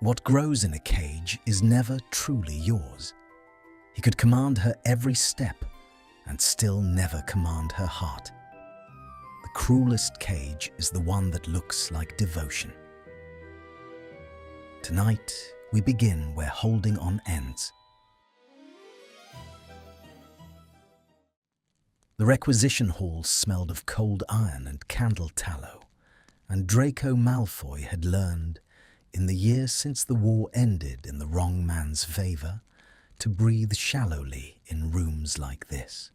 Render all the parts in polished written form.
What grows in a cage is never truly yours. He could command her every step and still never command her heart. The cruelest cage is the one that looks like devotion. Tonight, we begin where holding on ends. The requisition hall smelled of cold iron and candle tallow, and Draco Malfoy had learned, in the years since the war ended in the wrong man's favour, to breathe shallowly in rooms like this.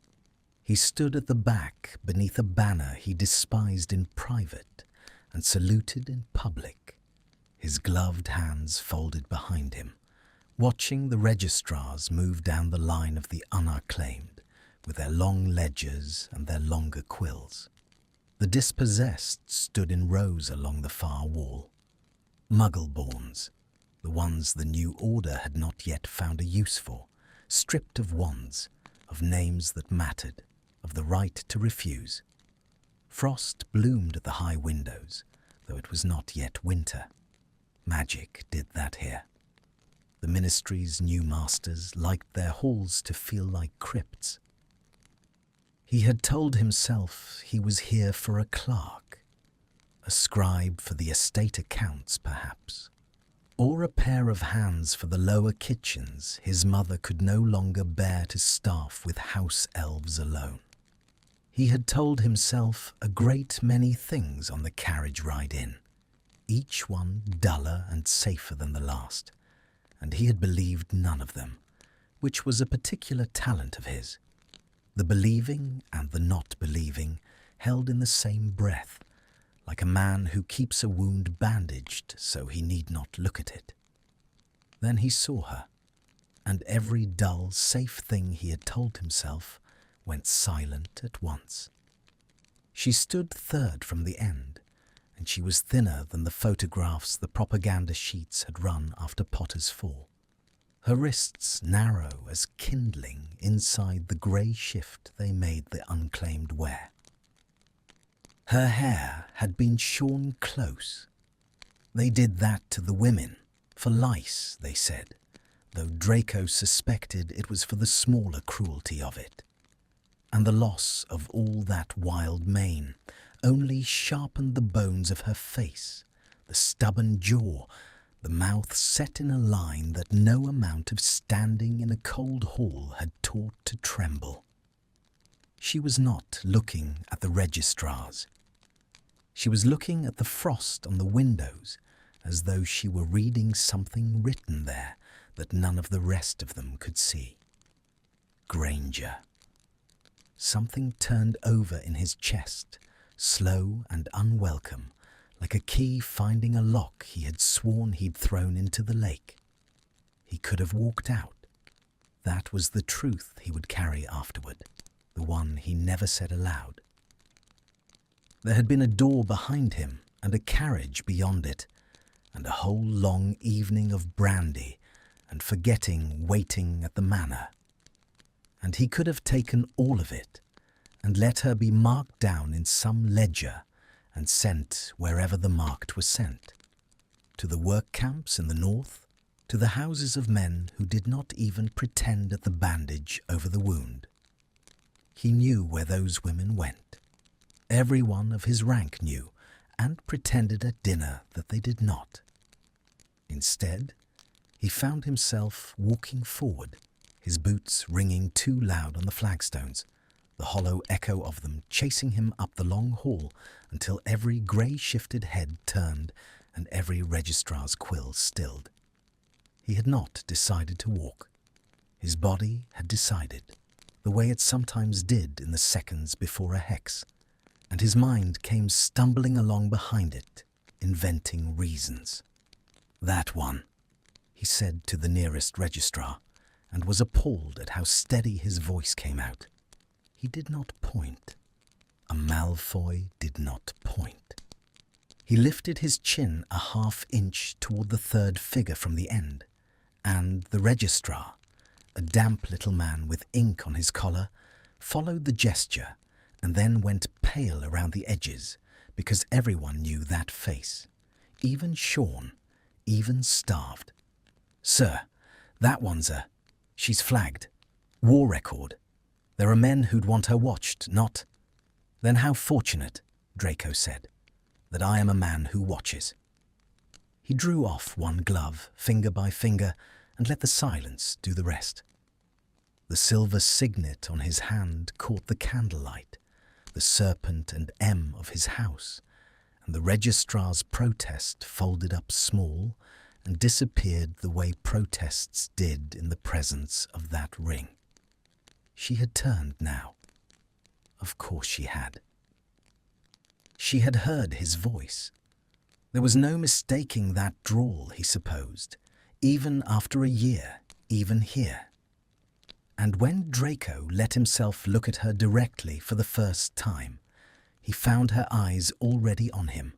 He stood at the back beneath a banner he despised in private and saluted in public, his gloved hands folded behind him, watching the registrars move down the line of the unacclaimed with their long ledgers and their longer quills. The dispossessed stood in rows along the far wall. Muggle-borns, the ones the new order had not yet found a use for, stripped of wands, of names that mattered, of the right to refuse. Frost bloomed at the high windows, though it was not yet winter. Magic did that here. The Ministry's new masters liked their halls to feel like crypts. He had told himself he was here for a clerk, a scribe for the estate accounts perhaps, or a pair of hands for the lower kitchens his mother could no longer bear to staff with house elves alone. He had told himself a great many things on the carriage ride in, each one duller and safer than the last, and he had believed none of them, which was a particular talent of his. The believing and the not believing held in the same breath, like a man who keeps a wound bandaged so he need not look at it. Then he saw her, and every dull, safe thing he had told himself went silent at once. She stood third from the end, and she was thinner than the photographs the propaganda sheets had run after Potter's fall. Her wrists narrow as kindling inside the grey shift they made the unclaimed wear. Her hair had been shorn close. They did that to the women, for lice, they said, though Draco suspected it was for the smaller cruelty of it. And the loss of all that wild mane only sharpened the bones of her face, the stubborn jaw, the mouth set in a line that no amount of standing in a cold hall had taught to tremble. She was not looking at the registrars. She was looking at the frost on the windows as though she were reading something written there that none of the rest of them could see. Granger. Something turned over in his chest, slow and unwelcome, like a key finding a lock he had sworn he'd thrown into the lake. He could have walked out. That was the truth he would carry afterward, the one he never said aloud. There had been a door behind him and a carriage beyond it, and a whole long evening of brandy and forgetting waiting at the Manor. And he could have taken all of it and let her be marked down in some ledger and sent wherever the marked was sent, to the work camps in the north, to the houses of men who did not even pretend at the bandage over the wound. He knew where those women went. Every one of his rank knew, and pretended at dinner that they did not. Instead, he found himself walking forward, his boots ringing too loud on the flagstones, the hollow echo of them chasing him up the long hall until every grey-shifted head turned and every registrar's quill stilled. He had not decided to walk. His body had decided, the way it sometimes did in the seconds before a hex, and his mind came stumbling along behind it, inventing reasons. "That one," he said to the nearest registrar, and was appalled at how steady his voice came out. He did not point. A Malfoy did not point. He lifted his chin a half-inch toward the third figure from the end, and the registrar, a damp little man with ink on his collar, followed the gesture and then went pale around the edges because everyone knew that face, even Sean, even starved. "Sir, that one's she's flagged. War record. There are men who'd want her watched, not—" "Then how fortunate," Draco said, "that I am a man who watches." He drew off one glove, finger by finger, and let the silence do the rest. The silver signet on his hand caught the candlelight, the serpent and M of his house, and the registrar's protest folded up small and disappeared the way protests did in the presence of that ring. She had turned now. Of course she had. She had heard his voice. There was no mistaking that drawl, he supposed, even after a year, even here. And when Draco let himself look at her directly for the first time, he found her eyes already on him,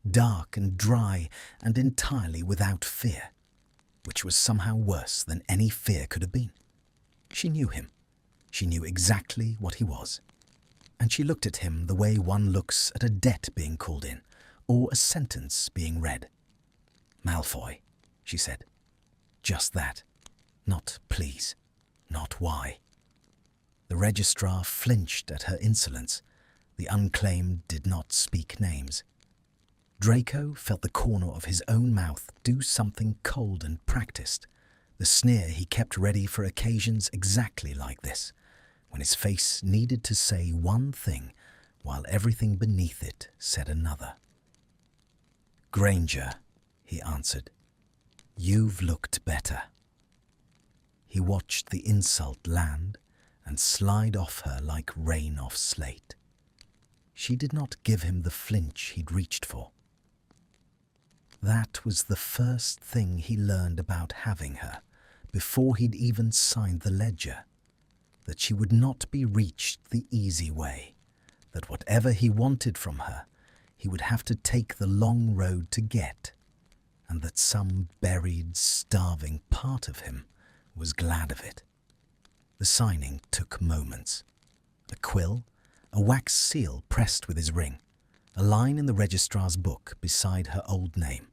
dark and dry and entirely without fear, which was somehow worse than any fear could have been. She knew him. She knew exactly what he was. And she looked at him the way one looks at a debt being called in, or a sentence being read. "Malfoy," she said. Just that. Not please. Not why. The registrar flinched at her insolence. The unclaimed did not speak names. Draco felt the corner of his own mouth do something cold and practiced, the sneer he kept ready for occasions exactly like this, when his face needed to say one thing while everything beneath it said another. "Granger," he answered, "you've looked better." He watched the insult land and slide off her like rain off slate. She did not give him the flinch he'd reached for. That was the first thing he learned about having her, before he'd even signed the ledger, that she would not be reached the easy way, that whatever he wanted from her, he would have to take the long road to get, and that some buried, starving part of him was glad of it. The signing took moments. A quill, a wax seal pressed with his ring, a line in the registrar's book beside her old name,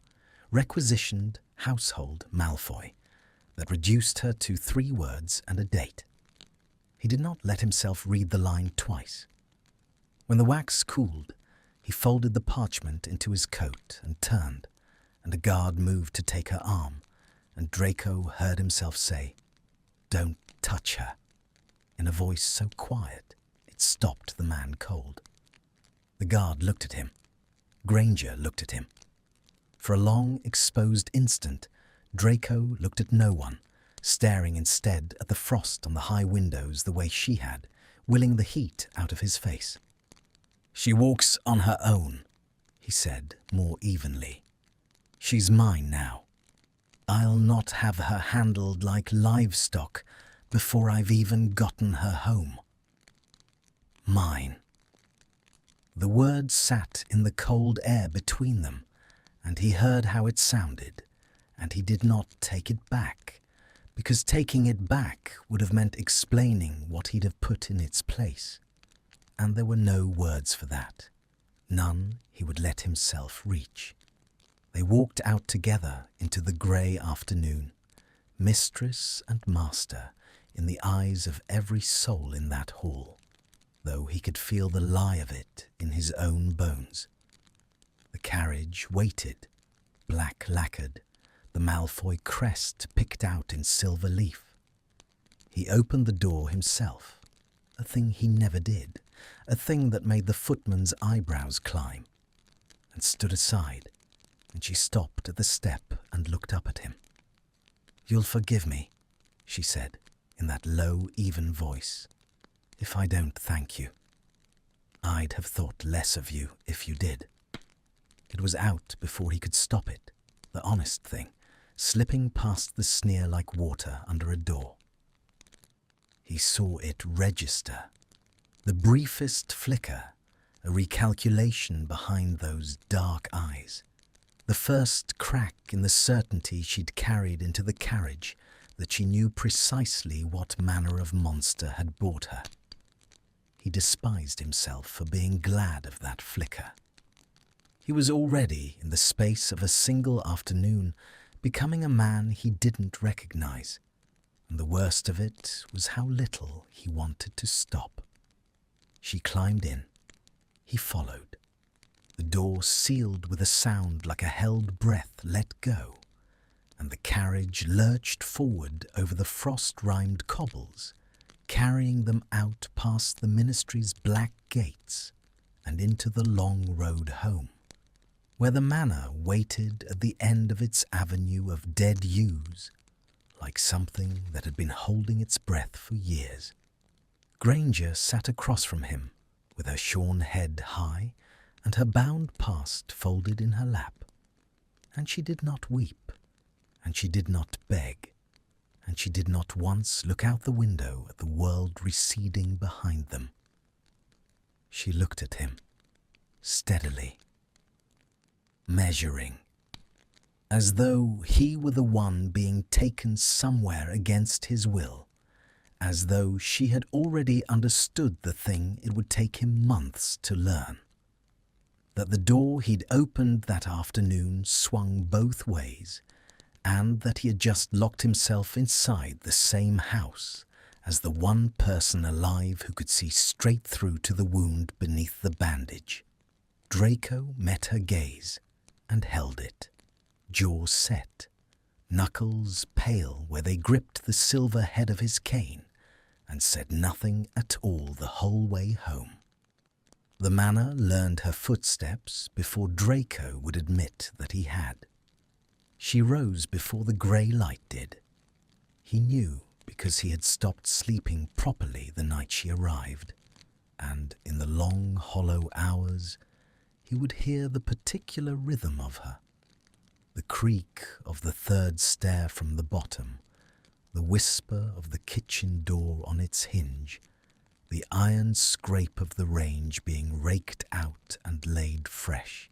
requisitioned household Malfoy, that reduced her to 3 words and a date. He did not let himself read the line twice. When the wax cooled, he folded the parchment into his coat and turned, and a guard moved to take her arm, and Draco heard himself say, "Don't touch her," in a voice so quiet it stopped the man cold. The guard looked at him. Granger looked at him. For a long, exposed instant, Draco looked at no one, staring instead at the frost on the high windows the way she had, willing the heat out of his face. "She walks on her own," he said more evenly. "She's mine now. I'll not have her handled like livestock before I've even gotten her home. Mine." The word sat in the cold air between them, and he heard how it sounded, and he did not take it back, because taking it back would have meant explaining what he'd have put in its place. And there were no words for that, none he would let himself reach. They walked out together into the grey afternoon, mistress and master in the eyes of every soul in that hall, though he could feel the lie of it in his own bones. The carriage waited, black lacquered, the Malfoy crest picked out in silver leaf. He opened the door himself, a thing he never did, a thing that made the footman's eyebrows climb, and stood aside, and she stopped at the step and looked up at him. "You'll forgive me," she said, in that low, even voice, "if I don't thank you. I'd have thought less of you if you did." It was out before he could stop it, the honest thing, slipping past the sneer like water under a door. He saw it register, the briefest flicker, a recalculation behind those dark eyes, the first crack in the certainty she'd carried into the carriage that she knew precisely what manner of monster had bought her. He despised himself for being glad of that flicker. He was already, in the space of a single afternoon, becoming a man he didn't recognize, and the worst of it was how little he wanted to stop. She climbed in. He followed. The door sealed with a sound like a held breath let go, and the carriage lurched forward over the frost-rimed cobbles, carrying them out past the ministry's black gates and into the long road home, where the manor waited at the end of its avenue of dead yews, like something that had been holding its breath for years. Granger sat across from him, with her shorn head high and her bound past folded in her lap. And she did not weep, and she did not beg, and she did not once look out the window at the world receding behind them. She looked at him, steadily, measuring, as though he were the one being taken somewhere against his will, as though she had already understood the thing it would take him months to learn. That the door he'd opened that afternoon swung both ways, and that he had just locked himself inside the same house as the one person alive who could see straight through to the wound beneath the bandage. Draco met her gaze and held it, jaws set, knuckles pale where they gripped the silver head of his cane, and said nothing at all the whole way home. The manor learned her footsteps before Draco would admit that he had. She rose before the grey light did. He knew because he had stopped sleeping properly the night she arrived, and in the long, hollow hours he would hear the particular rhythm of her, the creak of the third stair from the bottom, the whisper of the kitchen door on its hinge, the iron scrape of the range being raked out and laid fresh.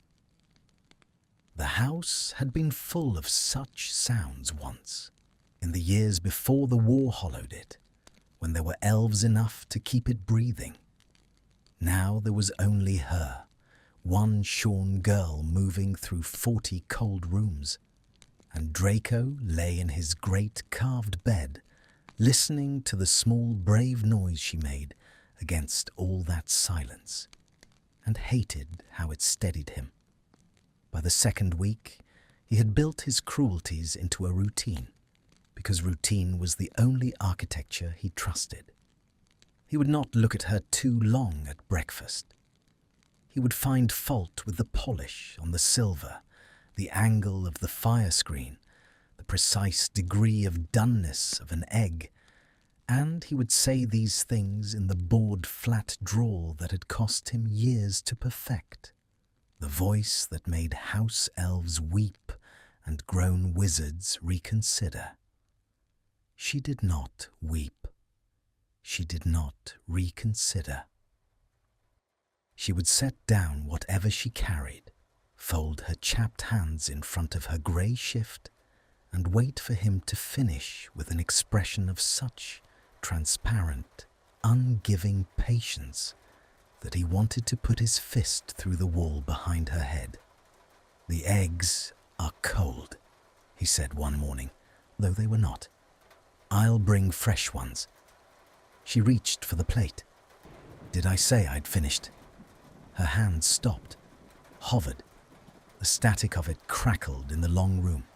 The house had been full of such sounds once, in the years before the war hollowed it, when there were elves enough to keep it breathing. Now there was only her, one shorn girl moving through 40 cold rooms, and Draco lay in his great carved bed, listening to the small brave noise she made against all that silence, and hated how it steadied him. By the second week, he had built his cruelties into a routine, because routine was the only architecture he trusted. He would not look at her too long at breakfast. He would find fault with the polish on the silver, the angle of the fire screen, the precise degree of doneness of an egg, and he would say these things in the bored flat drawl that had cost him years to perfect, the voice that made house elves weep and grown wizards reconsider. She did not weep. She did not reconsider. She would set down whatever she carried, fold her chapped hands in front of her grey shift, and wait for him to finish with an expression of such transparent, ungiving patience that he wanted to put his fist through the wall behind her head. "The eggs are cold," he said one morning, though they were not. "I'll bring fresh ones." She reached for the plate. "Did I say I'd finished?" Her hand stopped, hovered. The static of it crackled in the long room,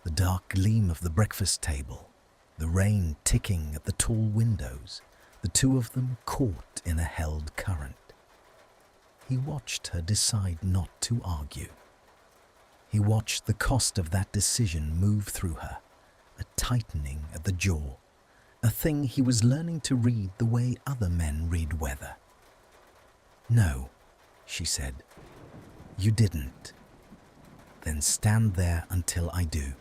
the dark gleam of the breakfast table, the rain ticking at the tall windows, the two of them caught in a held current. He watched her decide not to argue. He watched the cost of that decision move through her, a tightening at the jaw, a thing he was learning to read the way other men read weather. "No," she said, "you didn't." "Then stand there until I do."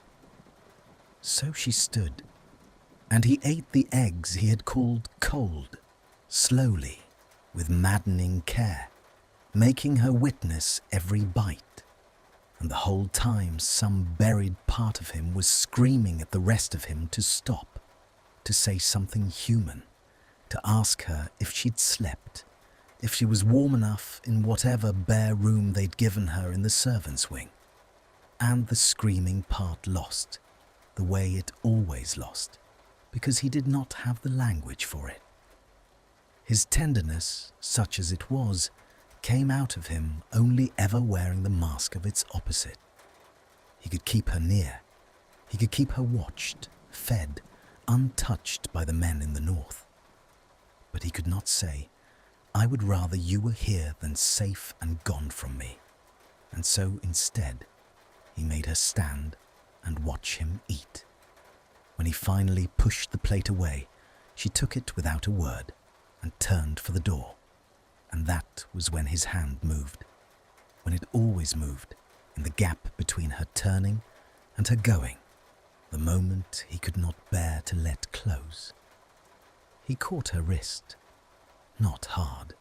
So she stood, and he ate the eggs he had called cold, slowly, with maddening care, making her witness every bite. And the whole time some buried part of him was screaming at the rest of him to stop, to say something human, to ask her if she'd slept, if she was warm enough in whatever bare room they'd given her in the servants' wing. And the screaming part lost, the way it always lost, because he did not have the language for it. His tenderness, such as it was, came out of him only ever wearing the mask of its opposite. He could keep her near. He could keep her watched, fed, untouched by the men in the north. But he could not say, "I would rather you were here than safe and gone from me." And so instead, he made her stand and watch him eat. When he finally pushed the plate away, she took it without a word and turned for the door. And that was when his hand moved, when it always moved, in the gap between her turning and her going, the moment he could not bear to let close. He caught her wrist, not hard.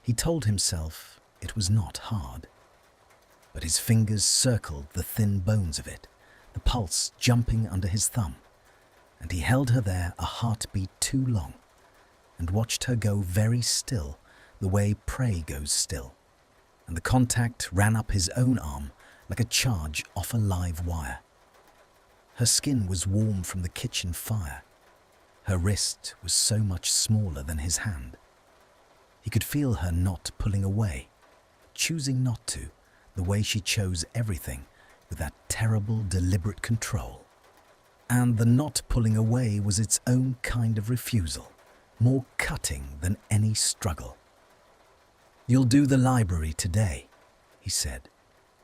He told himself it was not hard. But his fingers circled the thin bones of it, the pulse jumping under his thumb, and he held her there a heartbeat too long, and watched her go very still, the way prey goes still, and the contact ran up his own arm like a charge off a live wire. Her skin was warm from the kitchen fire. Her wrist was so much smaller than his hand. He could feel her not pulling away, choosing not to, the way she chose everything with that terrible, deliberate control. And the not pulling away was its own kind of refusal, more cutting than any struggle. "You'll do the library today," he said,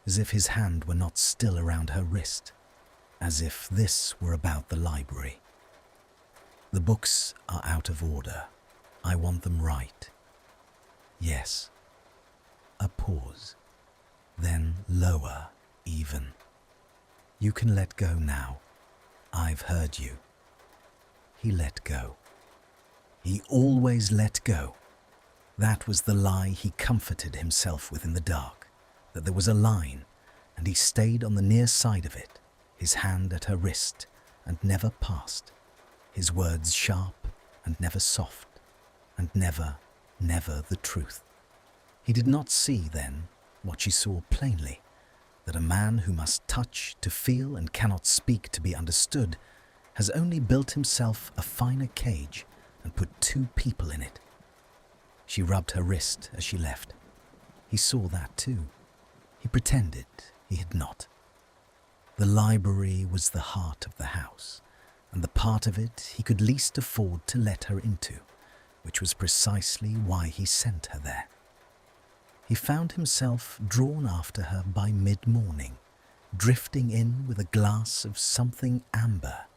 as if his hand were not still around her wrist, as if this were about the library. "The books are out of order. I want them right." "Yes." A pause, then lower even. "You can let go now. I've heard you." He let go. He always let go. That was the lie he comforted himself with in the dark, that there was a line, and he stayed on the near side of it, his hand at her wrist, and never passed, his words sharp and never soft, and never, never the truth. He did not see then what she saw plainly, that a man who must touch to feel and cannot speak to be understood has only built himself a finer cage and put two people in it. She rubbed her wrist as she left. He saw that too. He pretended he had not. The library was the heart of the house, and the part of it he could least afford to let her into, which was precisely why he sent her there. He found himself drawn after her by mid-morning, drifting in with a glass of something amber.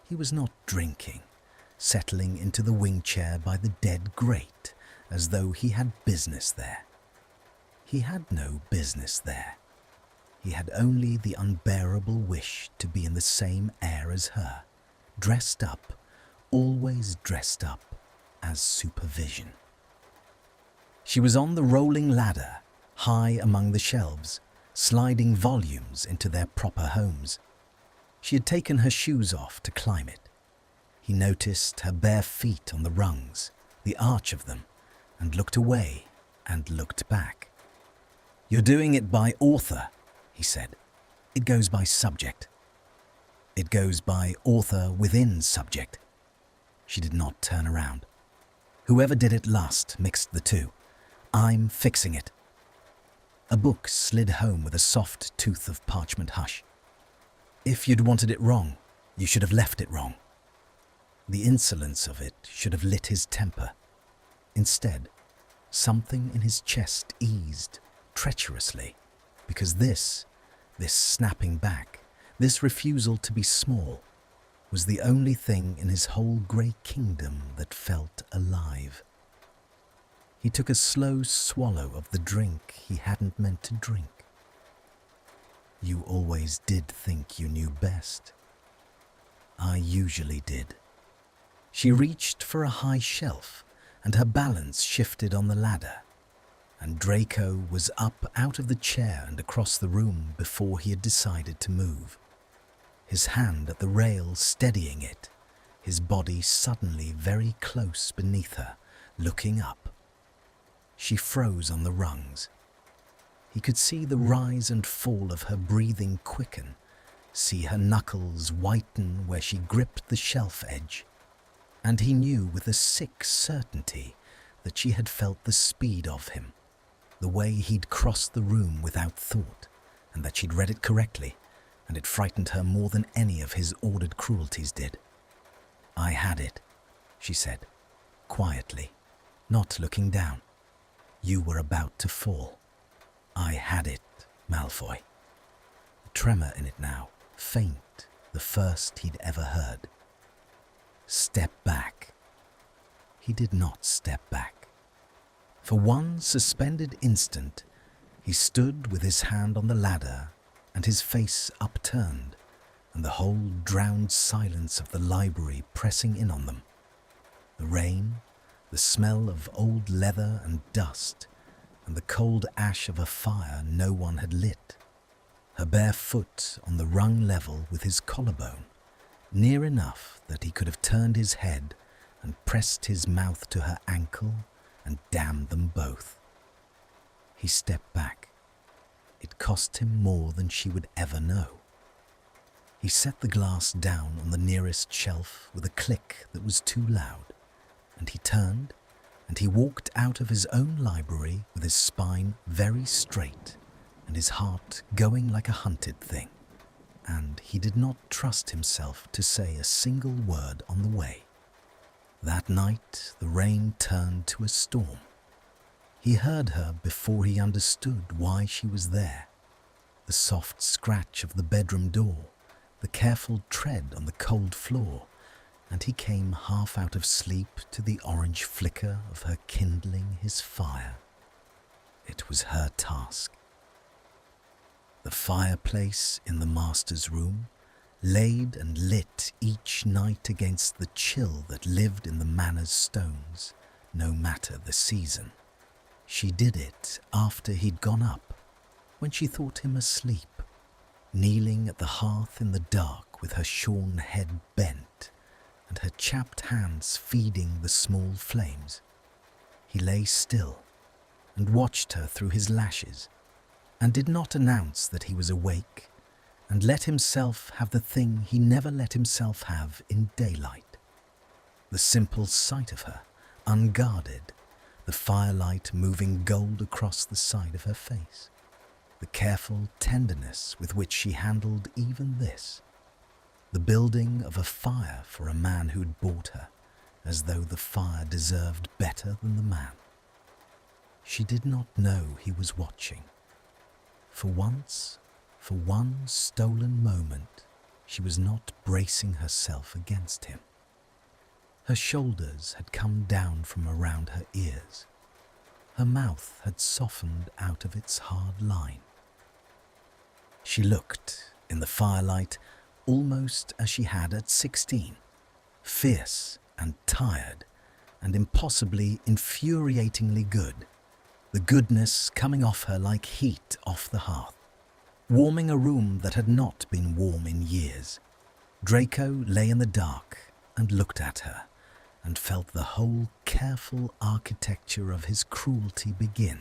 He was not drinking, settling into the wing chair by the dead grate, as though he had business there. He had no business there. He had only the unbearable wish to be in the same air as her, dressed up, always dressed up, as supervision. She was on the rolling ladder, high among the shelves, sliding volumes into their proper homes. She had taken her shoes off to climb it. He noticed her bare feet on the rungs, the arch of them, and looked away and looked back. "You're doing it by author," he said. "It goes by subject." "It goes by author within subject." She did not turn around. "Whoever did it last mixed the two. I'm fixing it." A book slid home with a soft tooth of parchment hush. "If you'd wanted it wrong, you should have left it wrong." The insolence of it should have lit his temper. Instead, something in his chest eased treacherously, because this snapping back, this refusal to be small, was the only thing in his whole grey kingdom that felt alive. He took a slow swallow of the drink he hadn't meant to drink. "You always did think you knew best." "I usually did." She reached for a high shelf, and her balance shifted on the ladder, and Draco was up out of the chair and across the room before he had decided to move, his hand at the rail steadying it, his body suddenly very close beneath her, looking up. She froze on the rungs. He could see the rise and fall of her breathing quicken, see her knuckles whiten where she gripped the shelf edge, and he knew with a sick certainty that she had felt the speed of him, the way he'd crossed the room without thought, and that she'd read it correctly, and it frightened her more than any of his ordered cruelties did. "I had it," she said, quietly, not looking down. "You were about to fall. I had it, Malfoy." A tremor in it now, faint, the first he'd ever heard. "Step back." He did not step back. For one suspended instant, he stood with his hand on the ladder and his face upturned, and the whole drowned silence of the library pressing in on them. The rain, the smell of old leather and dust, and the cold ash of a fire no one had lit. Her bare foot on the rung level with his collarbone, near enough that he could have turned his head and pressed his mouth to her ankle and damned them both. He stepped back. It cost him more than she would ever know. He set the glass down on the nearest shelf with a click that was too loud, and he turned and he walked out of his own library with his spine very straight and his heart going like a hunted thing, and he did not trust himself to say a single word on the way. That night the rain turned to a storm. He heard her before he understood why she was there. The soft scratch of the bedroom door, the careful tread on the cold floor, and he came half out of sleep to the orange flicker of her kindling his fire. It was her task. The fireplace in the master's room, laid and lit each night against the chill that lived in the Manor's stones, no matter the season. She did it after he'd gone up, when she thought him asleep, kneeling at the hearth in the dark with her shorn head bent and her chapped hands feeding the small flames. He lay still and watched her through his lashes, and did not announce that he was awake, and let himself have the thing he never let himself have in daylight. The simple sight of her, unguarded, the firelight moving gold across the side of her face, the careful tenderness with which she handled even this, the building of a fire for a man who'd bought her, as though the fire deserved better than the man. She did not know he was watching. For once, for one stolen moment, she was not bracing herself against him. Her shoulders had come down from around her ears. Her mouth had softened out of its hard line. She looked, in the firelight, almost as she had at 16, fierce and tired and impossibly infuriatingly good, the goodness coming off her like heat off the hearth, warming a room that had not been warm in years. Draco lay in the dark and looked at her, and felt the whole careful architecture of his cruelty begin,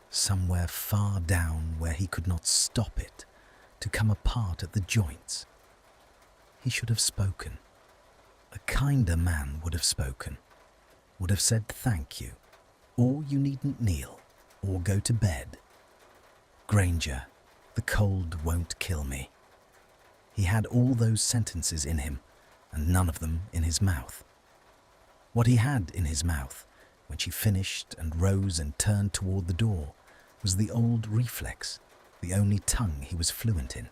somewhere far down where he could not stop it, to come apart at the joints. He should have spoken. A kinder man would have spoken, would have said thank you, or you needn't kneel, or go to bed. Granger, the cold won't kill me. He had all those sentences in him, and none of them in his mouth. What he had in his mouth, when she finished and rose and turned toward the door, was the old reflex, the only tongue he was fluent in.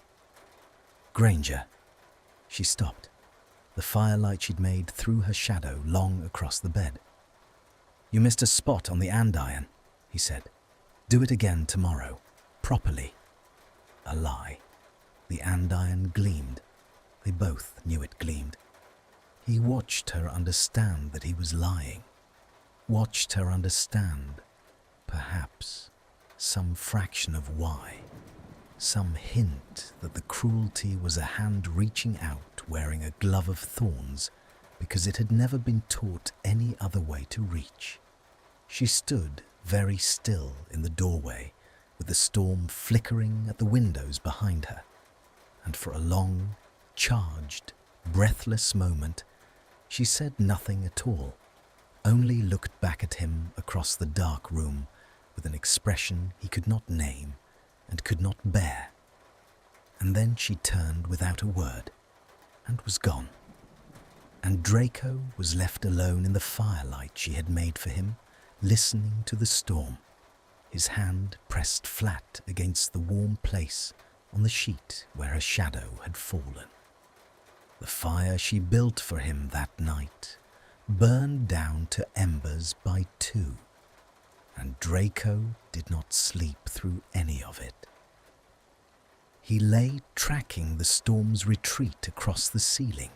Granger. She stopped. The firelight she'd made threw her shadow long across the bed. "You missed a spot on the andiron," he said. "Do it again tomorrow, properly." A lie. The andiron gleamed. They both knew it gleamed. He watched her understand that he was lying. Watched her understand, perhaps, some fraction of why. Some hint that the cruelty was a hand reaching out wearing a glove of thorns because it had never been taught any other way to reach. She stood very still in the doorway, with the storm flickering at the windows behind her, and for a long, charged, breathless moment, she said nothing at all, only looked back at him across the dark room with an expression he could not name and could not bear. And then she turned without a word and was gone. And Draco was left alone in the firelight she had made for him, listening to the storm, his hand pressed flat against the warm place on the sheet where her shadow had fallen. The fire she built for him that night burned down to embers by 2, and Draco did not sleep through any of it. He lay tracking the storm's retreat across the ceiling,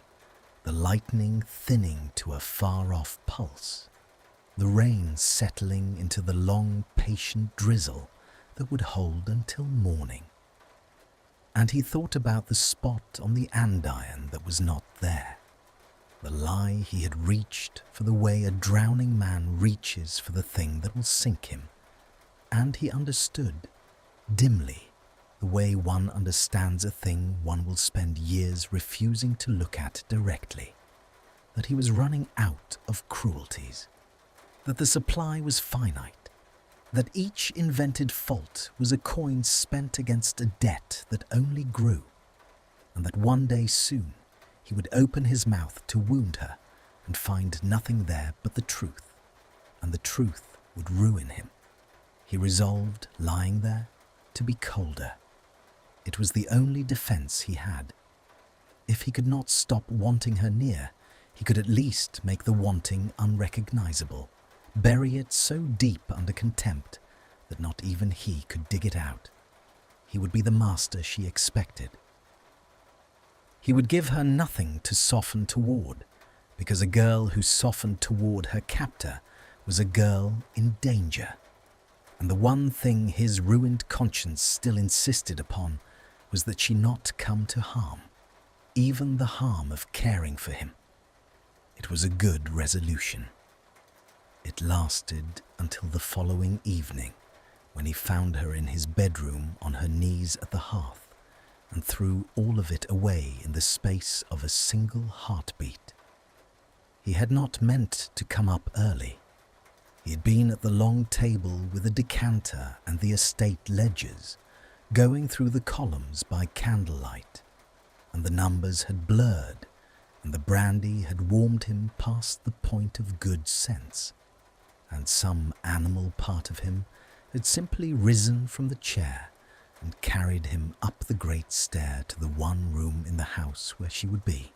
the lightning thinning to a far-off pulse, the rain settling into the long, patient drizzle that would hold until morning. And he thought about the spot on the andiron that was not there, the lie he had reached for the way a drowning man reaches for the thing that will sink him, and he understood, dimly, the way one understands a thing one will spend years refusing to look at directly, that he was running out of cruelties, that the supply was finite, that each invented fault was a coin spent against a debt that only grew, and that one day soon he would open his mouth to wound her and find nothing there but the truth, and the truth would ruin him. He resolved, lying there, to be colder. It was the only defense he had. If he could not stop wanting her near, he could at least make the wanting unrecognizable, bury it so deep under contempt that not even he could dig it out. He would be the master she expected. He would give her nothing to soften toward, because a girl who softened toward her captor was a girl in danger. And the one thing his ruined conscience still insisted upon was that she not come to harm, even the harm of caring for him. It was a good resolution. It lasted until the following evening, when he found her in his bedroom on her knees at the hearth, and threw all of it away in the space of a single heartbeat. He had not meant to come up early. He had been at the long table with a decanter and the estate ledgers, going through the columns by candlelight, and the numbers had blurred, and the brandy had warmed him past the point of good sense, and some animal part of him had simply risen from the chair and carried him up the great stair to the one room in the house where she would be.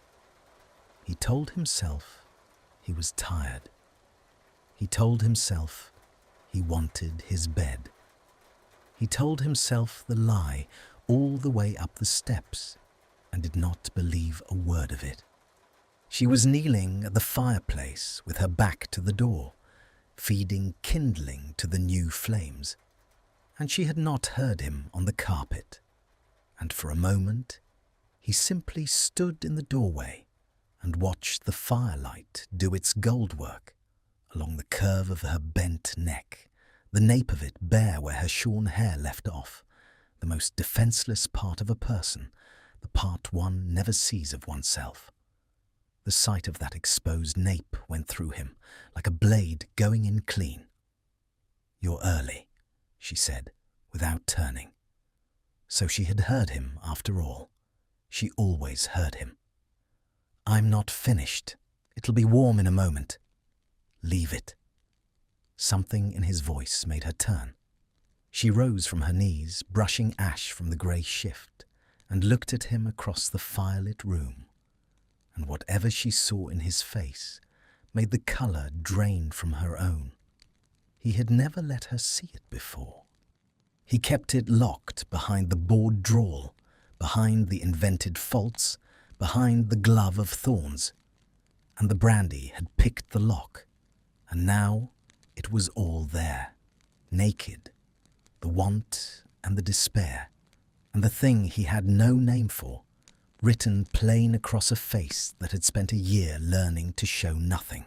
He told himself he was tired. He told himself he wanted his bed. He told himself the lie all the way up the steps and did not believe a word of it. She was kneeling at the fireplace with her back to the door, feeding kindling to the new flames, and she had not heard him on the carpet, and for a moment he simply stood in the doorway and watched the firelight do its gold work along the curve of her bent neck, the nape of it bare where her shorn hair left off, the most defenceless part of a person, the part one never sees of oneself. The sight of that exposed nape went through him like a blade going in clean. "You're early," she said, without turning. So she had heard him after all. She always heard him. "I'm not finished. It'll be warm in a moment." "Leave it." Something in his voice made her turn. She rose from her knees, brushing ash from the grey shift, and looked at him across the firelit room. And whatever she saw in his face made the colour drain from her own. He had never let her see it before. He kept it locked behind the board drawer, behind the invented faults, behind the glove of thorns. And the brandy had picked the lock, and now it was all there, naked, the want and the despair, and the thing he had no name for, written plain across a face that had spent a year learning to show nothing.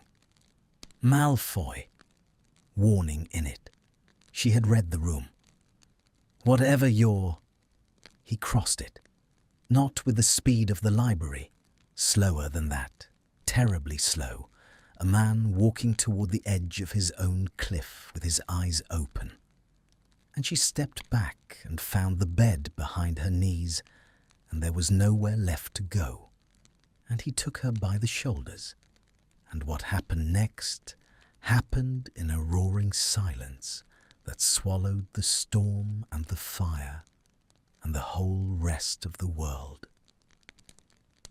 Malfoy, warning in it, She had read the room. "Whatever your—" He crossed it, not with the speed of the library, slower than that, terribly slow, a man walking toward the edge of his own cliff with his eyes open. And she stepped back and found the bed behind her knees, and there was nowhere left to go. And he took her by the shoulders, and what happened next happened in a roaring silence that swallowed the storm and the fire and the whole rest of the world.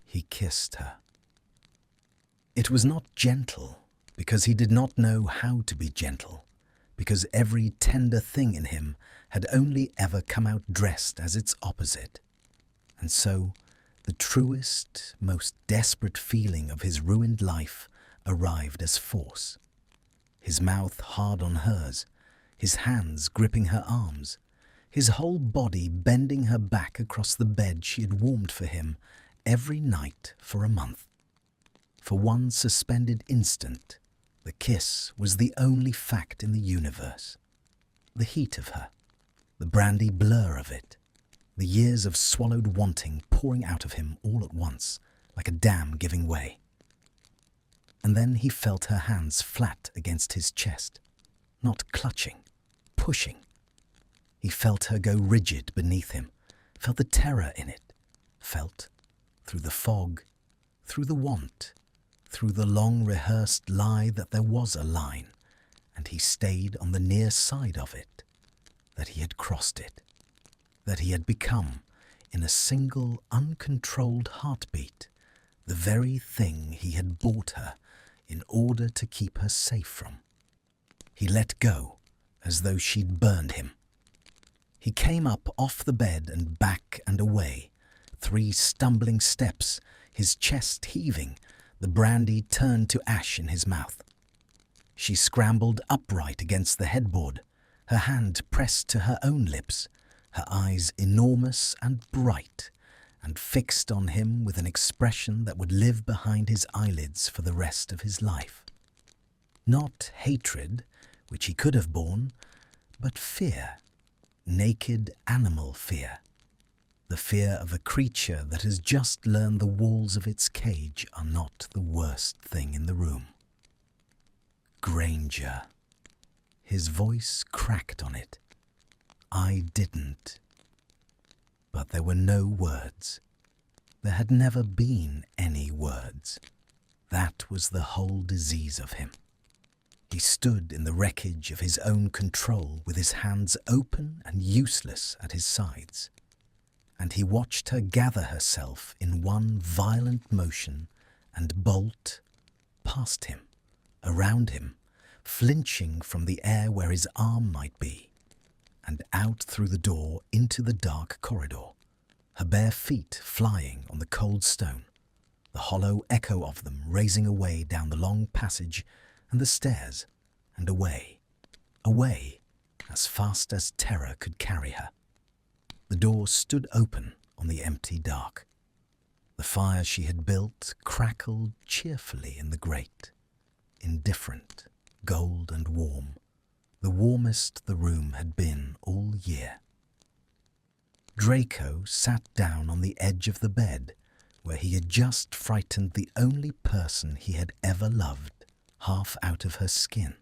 He kissed her. It was not gentle, because he did not know how to be gentle, because every tender thing in him had only ever come out dressed as its opposite. And so, the truest, most desperate feeling of his ruined life arrived as force. His mouth hard on hers, his hands gripping her arms, his whole body bending her back across the bed she had warmed for him every night for a month. For one suspended instant, the kiss was the only fact in the universe. The heat of her, the brandy blur of it, the years of swallowed wanting pouring out of him all at once, like a dam giving way. And then he felt her hands flat against his chest, not clutching, pushing. He felt her go rigid beneath him, felt the terror in it, felt, through the fog, through the want, through the long-rehearsed lie that there was a line, and he stayed on the near side of it, that he had crossed it, that he had become, in a single uncontrolled heartbeat, the very thing he had bought her in order to keep her safe from. He let go, as though she'd burned him. He came up off the bed and back and away, 3 stumbling steps, his chest heaving, the brandy turned to ash in his mouth. She scrambled upright against the headboard, her hand pressed to her own lips, her eyes enormous and bright, and fixed on him with an expression that would live behind his eyelids for the rest of his life. Not hatred, which he could have borne, but fear, naked animal fear. The fear of a creature that has just learned the walls of its cage are not the worst thing in the room. Granger. His voice cracked on it. I didn't. But there were no words. There had never been any words. That was the whole disease of him. He stood in the wreckage of his own control with his hands open and useless at his sides. And he watched her gather herself in one violent motion and bolt past him, around him, flinching from the air where his arm might be, and out through the door into the dark corridor, her bare feet flying on the cold stone, the hollow echo of them raising away down the long passage and the stairs, and away, away, as fast as terror could carry her. The door stood open on the empty dark. The fire she had built crackled cheerfully in the grate, indifferent, gold and warm, the warmest the room had been all year. Draco sat down on the edge of the bed where he had just frightened the only person he had ever loved, half out of her skin,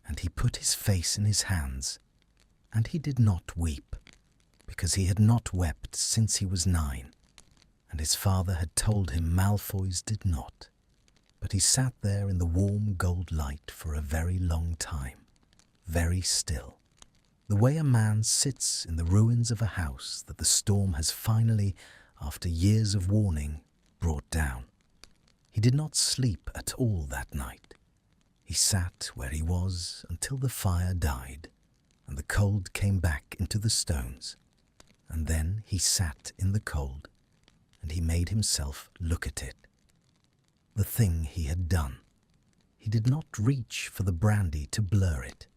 and he put his face in his hands, and he did not weep, because he had not wept since he was 9, and his father had told him Malfoys did not. But he sat there in the warm gold light for a very long time, very still, the way a man sits in the ruins of a house that the storm has finally, after years of warning, brought down. He did not sleep at all that night. He sat where he was until the fire died, and the cold came back into the stones. And then he sat in the cold, and he made himself look at it. The thing he had done. He did not reach for the brandy to blur it.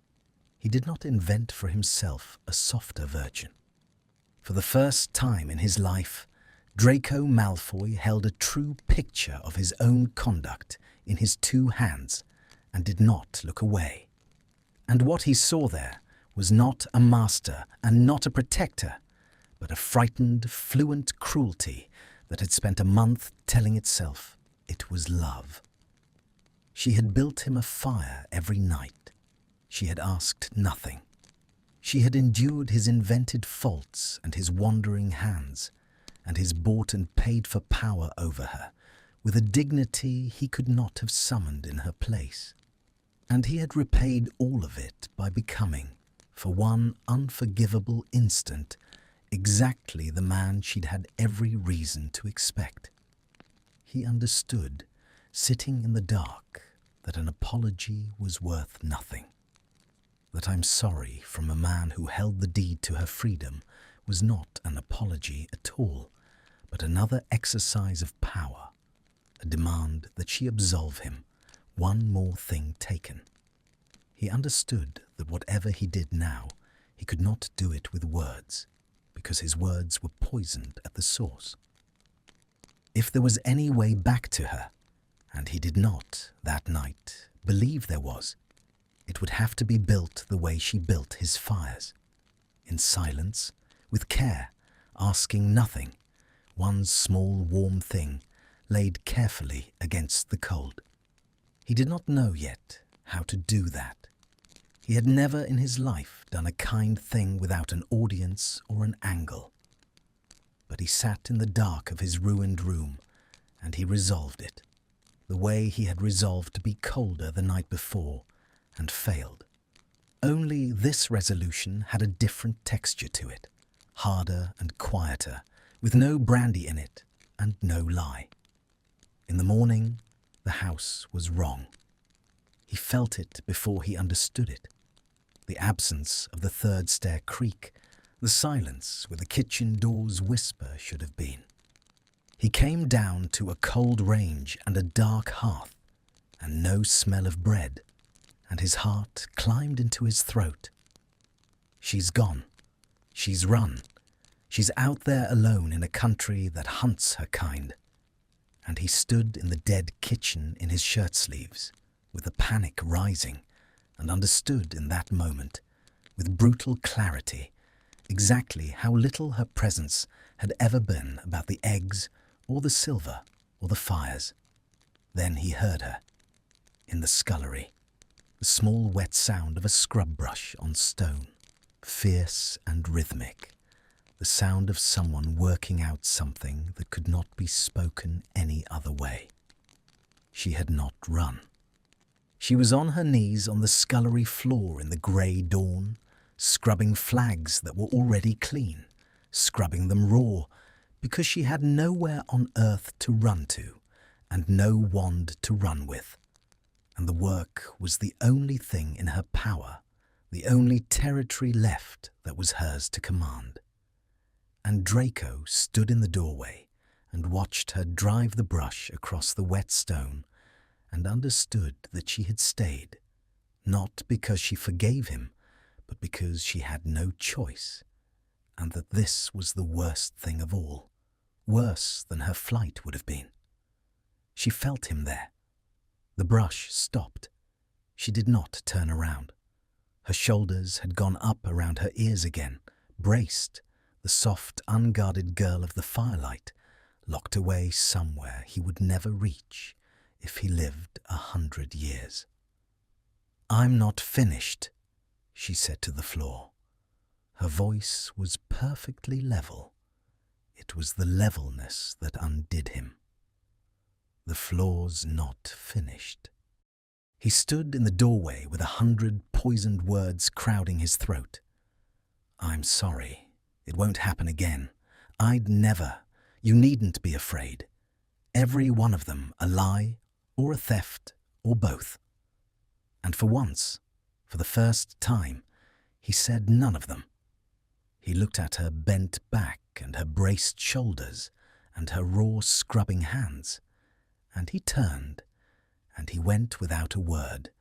He did not invent for himself a softer virgin. For the first time in his life, Draco Malfoy held a true picture of his own conduct in his 2 hands and did not look away. And what he saw there was not a master and not a protector, but a frightened, fluent cruelty that had spent a month telling itself it was love. She had built him a fire every night. She had asked nothing. She had endured his invented faults and his wandering hands, and his bought and paid for power over her, with a dignity he could not have summoned in her place. And he had repaid all of it by becoming, for one unforgivable instant, exactly the man she'd had every reason to expect. He understood, sitting in the dark, that an apology was worth nothing. That I'm sorry from a man who held the deed to her freedom was not an apology at all, but another exercise of power, a demand that she absolve him, one more thing taken. He understood that whatever he did now, he could not do it with words, because his words were poisoned at the source. If there was any way back to her, and he did not, that night, believe there was, it would have to be built the way she built his fires. In silence, with care, asking nothing, one small warm thing laid carefully against the cold. He did not know yet how to do that. He had never in his life done a kind thing without an audience or an angle. But he sat in the dark of his ruined room, and he resolved it, the way he had resolved to be colder the night before, and failed. Only this resolution had a different texture to it, harder and quieter, with no brandy in it, and no lie. In the morning, the house was wrong. He felt it before he understood it. The absence of the third stair creak, the silence where the kitchen door's whisper should have been. He came down to a cold range and a dark hearth, and no smell of bread, and his heart climbed into his throat. She's gone. She's run. She's out there alone in a country that hunts her kind. And he stood in the dead kitchen in his shirt sleeves, with the panic rising, and understood in that moment, with brutal clarity, exactly how little her presence had ever been about the eggs or the silver or the fires. Then he heard her, in the scullery, the small wet sound of a scrub brush on stone, fierce and rhythmic, the sound of someone working out something that could not be spoken any other way. She had not run. She was on her knees on the scullery floor in the grey dawn, scrubbing flags that were already clean, scrubbing them raw, because she had nowhere on earth to run to, and no wand to run with. And the work was the only thing in her power, the only territory left that was hers to command. And Draco stood in the doorway and watched her drive the brush across the wet stone, and understood that she had stayed, not because she forgave him, but because she had no choice, and that this was the worst thing of all, worse than her flight would have been. She felt him there. The brush stopped. She did not turn around. Her shoulders had gone up around her ears again, braced, the soft, unguarded girl of the firelight, locked away somewhere he would never reach if he lived 100 years. "I'm not finished," she said to the floor. Her voice was perfectly level. It was the levelness that undid him. The floor's not finished. He stood in the doorway with 100 poisoned words crowding his throat. "I'm sorry. It won't happen again. I'd never. You needn't be afraid. Every one of them a lie, or a theft, or both." And for once, for the first time, he said none of them. He looked at her bent back and her braced shoulders and her raw scrubbing hands, and he turned, and he went without a word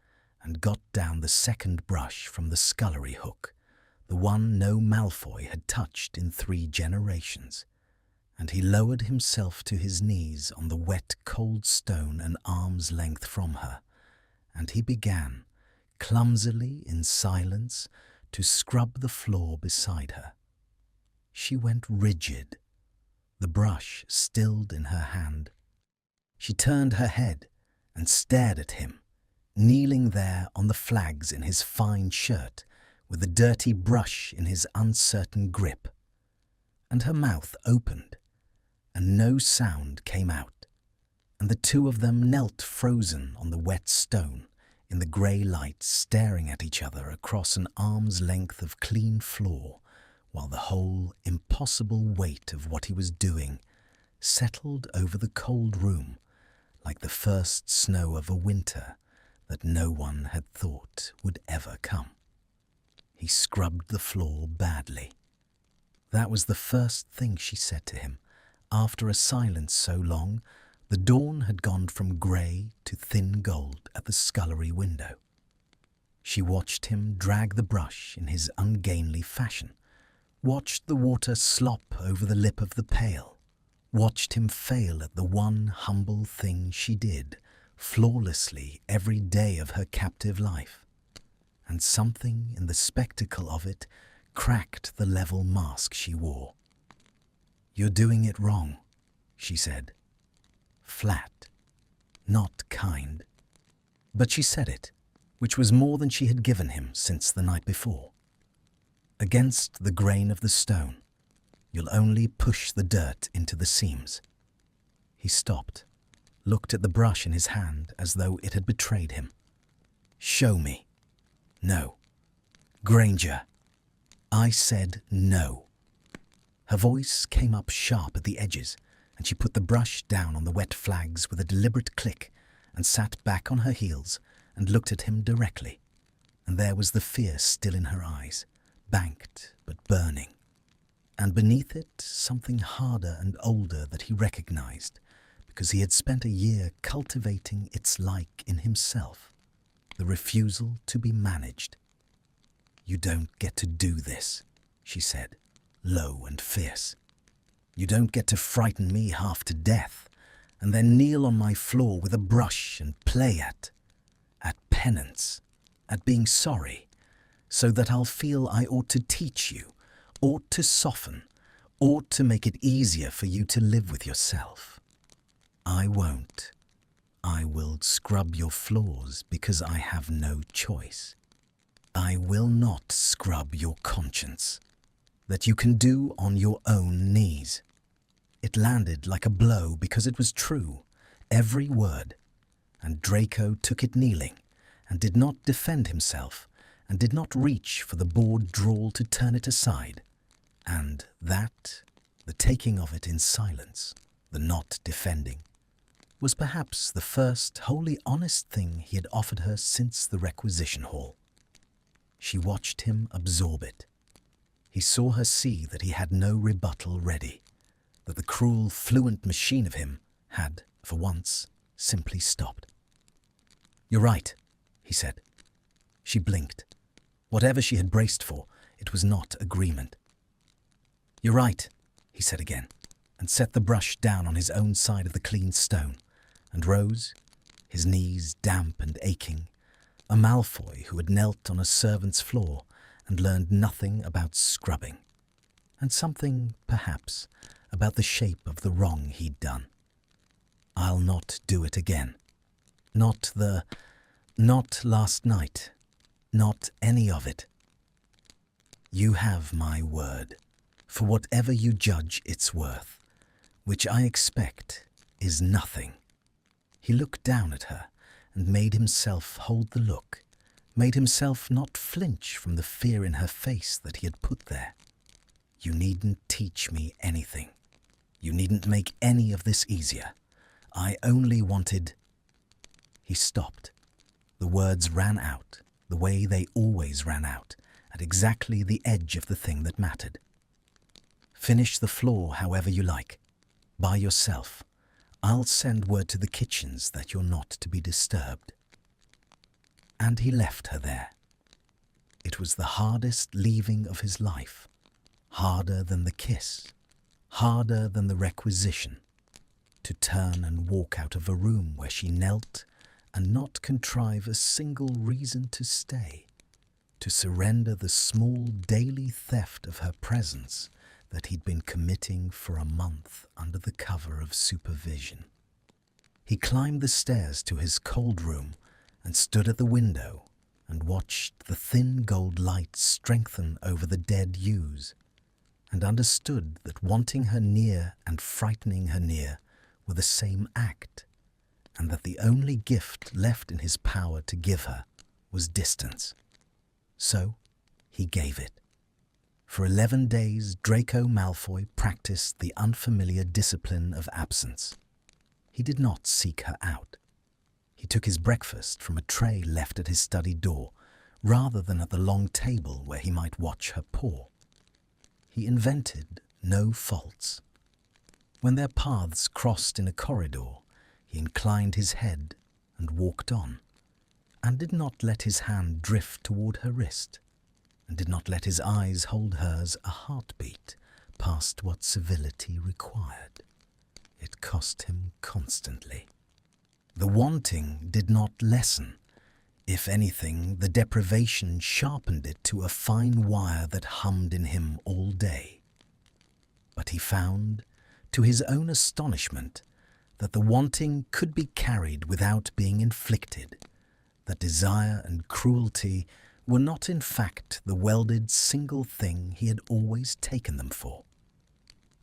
and got down the second brush from the scullery hook, the one no Malfoy had touched in 3 generations, and he lowered himself to his knees on the wet, cold stone an arm's length from her, and he began, clumsily in silence, to scrub the floor beside her. She went rigid, the brush stilled in her hand. She turned her head and stared at him, kneeling there on the flags in his fine shirt, with the dirty brush in his uncertain grip. And her mouth opened, and no sound came out, and the two of them knelt frozen on the wet stone in the grey light, staring at each other across an arm's length of clean floor, while the whole impossible weight of what he was doing settled over the cold room like the first snow of a winter that no one had thought would ever come. He scrubbed the floor badly. That was the first thing she said to him. After a silence so long, the dawn had gone from grey to thin gold at the scullery window. She watched him drag the brush in his ungainly fashion, watched the water slop over the lip of the pail, watched him fail at the one humble thing she did flawlessly every day of her captive life. And something in the spectacle of it cracked the level mask she wore. "You're doing it wrong," she said. Flat, not kind. But she said it, which was more than she had given him since the night before. Against the grain of the stone, you'll only push the dirt into the seams. He stopped, looked at the brush in his hand as though it had betrayed him. "Show me." "No." "Granger." "I said no." Her voice came up sharp at the edges, and she put the brush down on the wet flags with a deliberate click and sat back on her heels and looked at him directly. And there was the fear still in her eyes, banked but burning. And beneath it, something harder and older that he recognized, because he had spent a year cultivating its like in himself, the refusal to be managed. "You don't get to do this," she said, low and fierce. "You don't get to frighten me half to death, and then kneel on my floor with a brush and play at penance, at being sorry, so that I'll feel I ought to teach you, ought to soften, ought to make it easier for you to live with yourself. I won't. I will scrub your floors because I have no choice. I will not scrub your conscience, that you can do on your own knees." It landed like a blow because it was true, every word, and Draco took it kneeling, and did not defend himself, and did not reach for the board drawl to turn it aside, and that, the taking of it in silence, the not defending, was perhaps the first wholly honest thing he had offered her since the requisition hall. She watched him absorb it. He saw her see that he had no rebuttal ready, that the cruel, fluent machine of him had, for once, simply stopped. "You're right," he said. She blinked. Whatever she had braced for, it was not agreement. "You're right," he said again, and set the brush down on his own side of the clean stone, and rose, his knees damp and aching, a Malfoy who had knelt on a servant's floor and learned nothing about scrubbing, and something, perhaps, about the shape of the wrong he'd done. "I'll not do it again. Not last night. Not any of it. You have my word, for whatever you judge its worth, which I expect is nothing." He looked down at her and made himself hold the look, made himself not flinch from the fear in her face that he had put there. "You needn't teach me anything. You needn't make any of this easier. I only wanted—" He stopped. The words ran out, the way they always ran out, at exactly the edge of the thing that mattered. "Finish the floor however you like. By yourself. I'll send word to the kitchens that you're not to be disturbed." And he left her there. It was the hardest leaving of his life, harder than the kiss, harder than the requisition, to turn and walk out of a room where she knelt and not contrive a single reason to stay, to surrender the small daily theft of her presence that he'd been committing for a month under the cover of supervision. He climbed the stairs to his cold room and stood at the window and watched the thin gold light strengthen over the dead yews, and understood that wanting her near and frightening her near were the same act, and that the only gift left in his power to give her was distance. So he gave it. For 11 days, Draco Malfoy practiced the unfamiliar discipline of absence. He did not seek her out. He took his breakfast from a tray left at his study door, rather than at the long table where he might watch her paw. He invented no faults. When their paths crossed in a corridor, he inclined his head and walked on, and did not let his hand drift toward her wrist, and did not let his eyes hold hers a heartbeat past what civility required. It cost him constantly. The wanting did not lessen. If anything, the deprivation sharpened it to a fine wire that hummed in him all day. But he found, to his own astonishment, that the wanting could be carried without being inflicted, that desire and cruelty were not in fact the welded single thing he had always taken them for.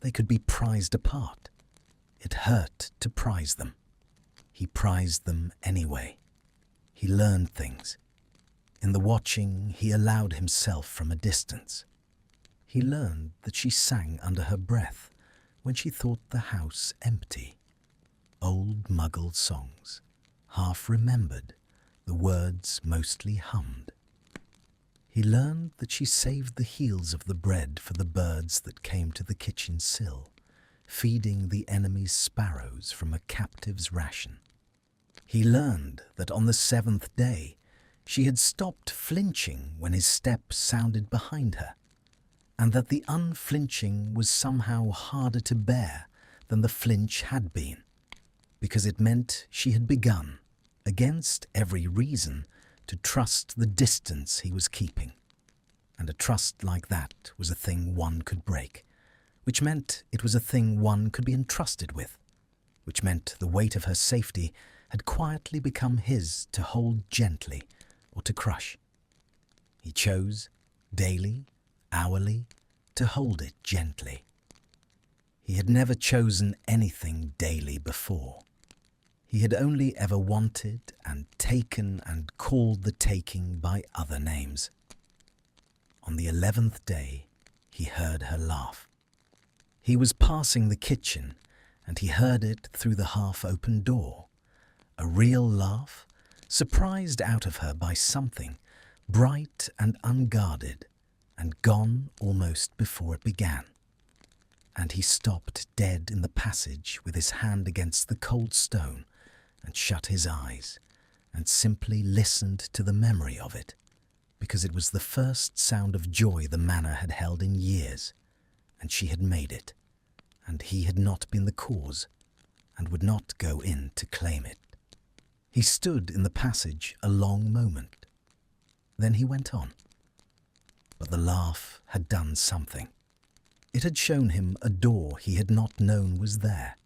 They could be prized apart. It hurt to prize them. He prized them anyway. He learned things. In the watching, he allowed himself from a distance. He learned that she sang under her breath when she thought the house empty. Old Muggle songs, half remembered, the words mostly hummed. He learned that she saved the heels of the bread for the birds that came to the kitchen sill, feeding the enemy's sparrows from a captive's ration. He learned that on the 7th day she had stopped flinching when his step sounded behind her, and that the unflinching was somehow harder to bear than the flinch had been, because it meant she had begun, against every reason, to trust the distance he was keeping. And a trust like that was a thing one could break, which meant it was a thing one could be entrusted with, which meant the weight of her safety had quietly become his to hold gently or to crush. He chose, daily, hourly, to hold it gently. He had never chosen anything daily before. He had only ever wanted and taken and called the taking by other names. On the 11th day, he heard her laugh. He was passing the kitchen, and he heard it through the half-open door. A real laugh, surprised out of her by something, bright and unguarded, and gone almost before it began. And he stopped dead in the passage with his hand against the cold stone, and shut his eyes, and simply listened to the memory of it, because it was the first sound of joy the Manor had held in years, and she had made it, and he had not been the cause, and would not go in to claim it. He stood in the passage a long moment. Then he went on. But the laugh had done something. It had shown him a door he had not known was there.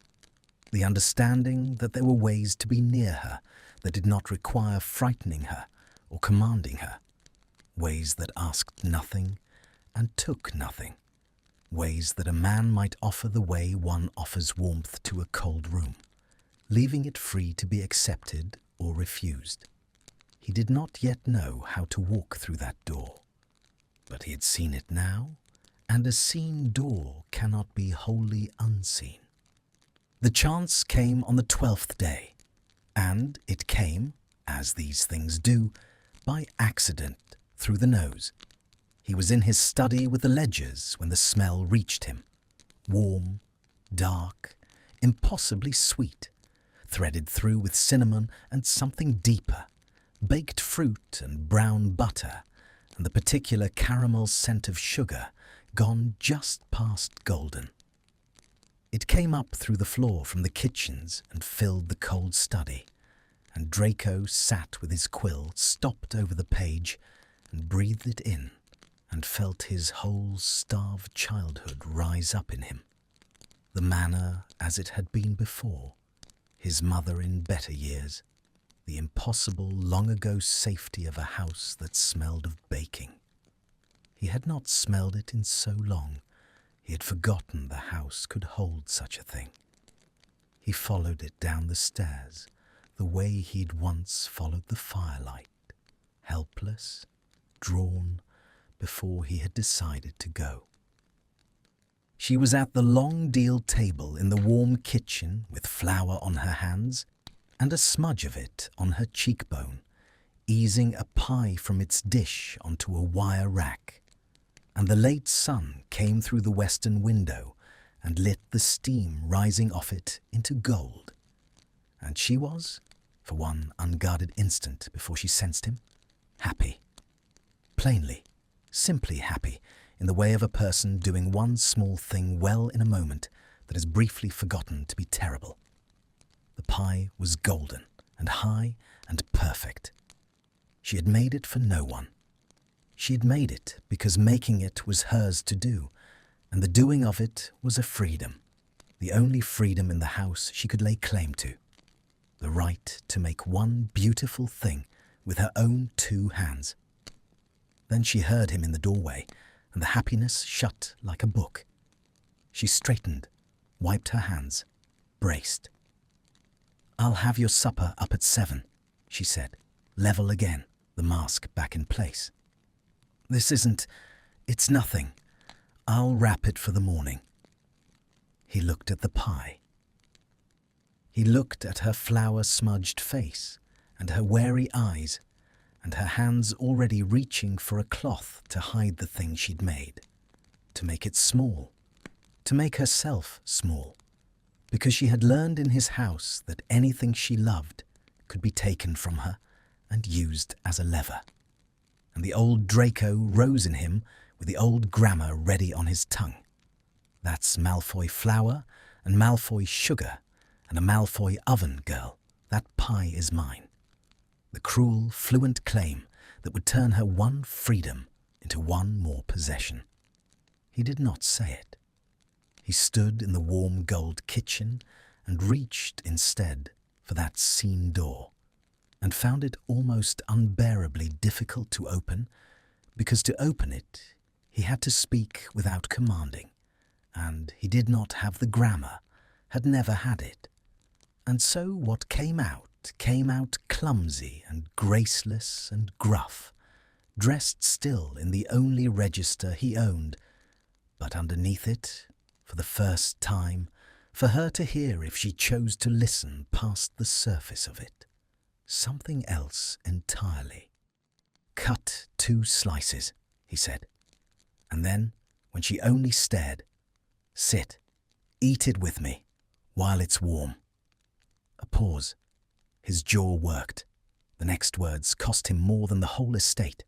The understanding that there were ways to be near her that did not require frightening her or commanding her. Ways that asked nothing and took nothing. Ways that a man might offer the way one offers warmth to a cold room, leaving it free to be accepted or refused. He did not yet know how to walk through that door, but he had seen it now, and a seen door cannot be wholly unseen. The chance came on the 12th day, and it came, as these things do, by accident through the nose. He was in his study with the ledgers when the smell reached him. Warm, dark, impossibly sweet, threaded through with cinnamon and something deeper, baked fruit and brown butter, and the particular caramel scent of sugar gone just past golden. It came up through the floor from the kitchens and filled the cold study, and Draco sat with his quill stopped over the page and breathed it in and felt his whole starved childhood rise up in him. The manor as it had been before, his mother in better years, the impossible long-ago safety of a house that smelled of baking. He had not smelled it in so long, he had forgotten the house could hold such a thing. He followed it down the stairs, the way he'd once followed the firelight, helpless, drawn, before he had decided to go. She was at the long deal table in the warm kitchen with flour on her hands and a smudge of it on her cheekbone, easing a pie from its dish onto a wire rack, and the late sun came through the western window and lit the steam rising off it into gold. And she was, for one unguarded instant before she sensed him, happy. Plainly, simply happy, in the way of a person doing one small thing well in a moment that is briefly forgotten to be terrible. The pie was golden and high and perfect. She had made it for no one. She had made it because making it was hers to do, and the doing of it was a freedom, the only freedom in the house she could lay claim to. The right to make one beautiful thing with her own 2 hands. Then she heard him in the doorway, and the happiness shut like a book. She straightened, wiped her hands, braced. "I'll have your supper up at 7, she said, level again, the mask back in place. It's nothing. I'll wrap it for the morning." He looked at the pie. He looked at her flour-smudged face and her wary eyes and her hands already reaching for a cloth to hide the thing she'd made, to make it small, to make herself small, because she had learned in his house that anything she loved could be taken from her and used as a lever. And the old Draco rose in him with the old grammar ready on his tongue. That's Malfoy flour and Malfoy sugar and a Malfoy oven, girl. That pie is mine. The cruel, fluent claim that would turn her one freedom into one more possession. He did not say it. He stood in the warm gold kitchen and reached instead for that seen door, and found it almost unbearably difficult to open, because to open it he had to speak without commanding, and he did not have the grammar, had never had it. And so what came out clumsy and graceless and gruff, dressed still in the only register he owned, but underneath it, for the first time, for her to hear if she chose to listen past the surface of it, something else entirely. "Cut 2 slices, he said, and then, when she only stared, "Sit, eat it with me, while it's warm." A pause. His jaw worked. The next words cost him more than the whole estate.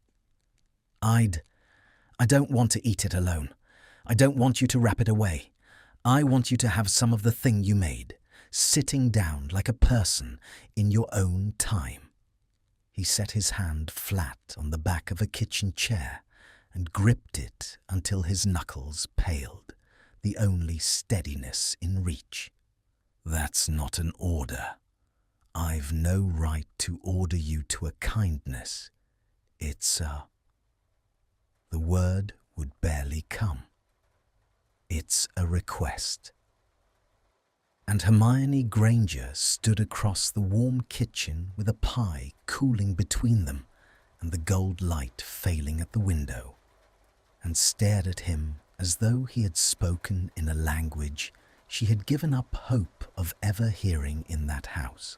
I don't want to eat it alone. I don't want you to wrap it away. I want you to have some of the thing you made, sitting down like a person in your own time." He set his hand flat on the back of a kitchen chair and gripped it until his knuckles paled, the only steadiness in reach. "That's not an order. I've no right to order you to a kindness. It's a..." The word would barely come. "It's a request." And Hermione Granger stood across the warm kitchen with a pie cooling between them and the gold light failing at the window, and stared at him as though he had spoken in a language she had given up hope of ever hearing in that house.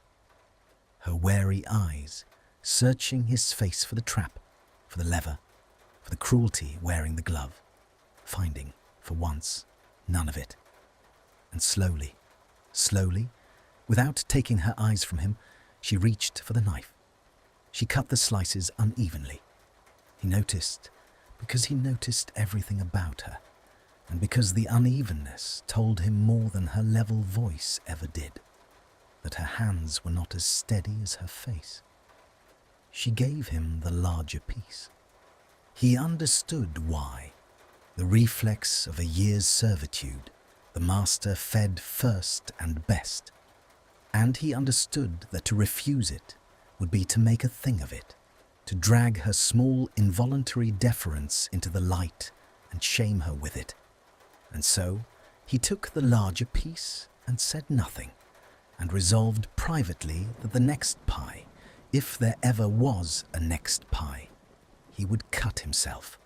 Her wary eyes searching his face for the trap, for the lever, for the cruelty wearing the glove, finding, for once, none of it. And slowly, without taking her eyes from him, she reached for the knife. She cut the slices unevenly. He noticed, because he noticed everything about her, and because the unevenness told him more than her level voice ever did, that her hands were not as steady as her face. She gave him the larger piece. He understood why. The reflex of a year's servitude, the master fed first and best. And he understood that to refuse it would be to make a thing of it, to drag her small involuntary deference into the light and shame her with it. And so he took the larger piece and said nothing, and resolved privately that the next pie, if there ever was a next pie, he would cut himself.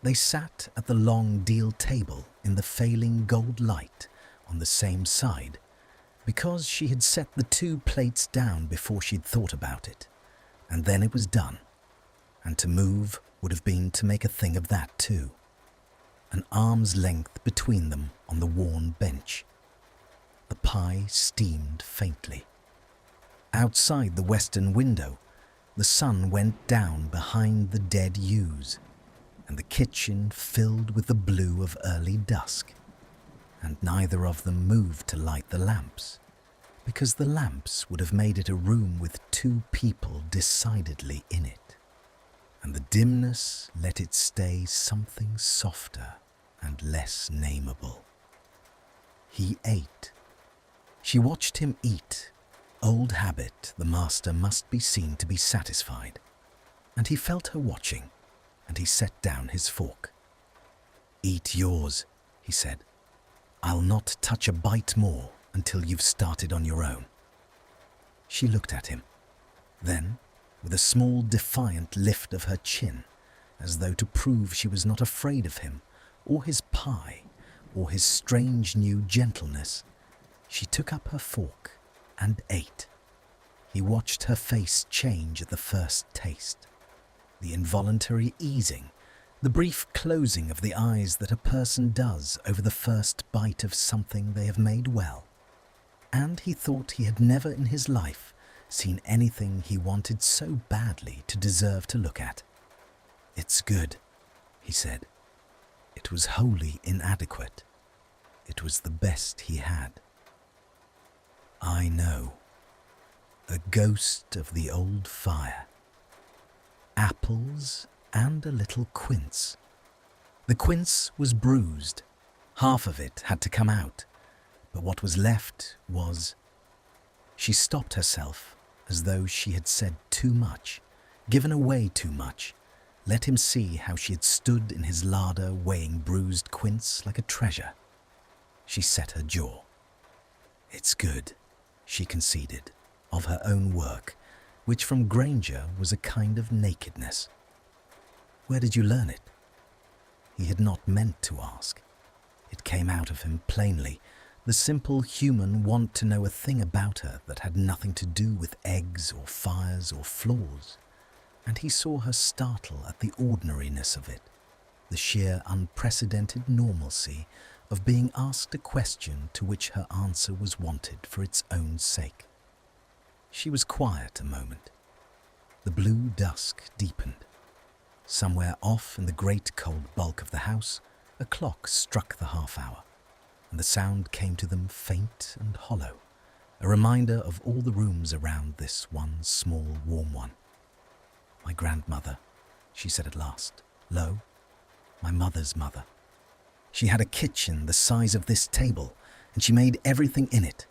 They sat at the long deal table in the failing gold light on the same side, because she had set the 2 plates down before she'd thought about it, and then it was done, and to move would have been to make a thing of that too. An arm's length between them on the worn bench. The pie steamed faintly. Outside the western window, the sun went down behind the dead yews, and the kitchen filled with the blue of early dusk, and neither of them moved to light the lamps, because the lamps would have made it a room with 2 people decidedly in it, and the dimness let it stay something softer and less nameable. He ate. She watched him eat. Old habit, the master must be seen to be satisfied, and he felt her watching, and he set down his fork. "Eat yours," he said. "I'll not touch a bite more until you've started on your own." She looked at him. Then, with a small defiant lift of her chin, as though to prove she was not afraid of him, or his pie, or his strange new gentleness, she took up her fork and ate. He watched her face change at the first taste. The involuntary easing, the brief closing of the eyes that a person does over the first bite of something they have made well. And he thought he had never in his life seen anything he wanted so badly to deserve to look at. "It's good," he said. It was wholly inadequate. It was the best he had. "I know. A ghost of the old fire. Apples and a little quince. The quince was bruised. Half of it had to come out, but what was left was—" She stopped herself as though she had said too much, given away too much, let him see how she had stood in his larder weighing bruised quince like a treasure. She set her jaw. "It's good," she conceded, of her own work, which from Granger was a kind of nakedness. "Where did you learn it?" He had not meant to ask. It came out of him plainly, the simple human want to know a thing about her that had nothing to do with eggs or fires or floors, and he saw her startle at the ordinariness of it, the sheer unprecedented normalcy of being asked a question to which her answer was wanted for its own sake. She was quiet a moment. The blue dusk deepened. Somewhere off in the great cold bulk of the house, a clock struck the half-hour, and the sound came to them faint and hollow, a reminder of all the rooms around this one small warm one. "My grandmother," she said at last, low. "My mother's mother. She had a kitchen the size of this table, and she made everything in it.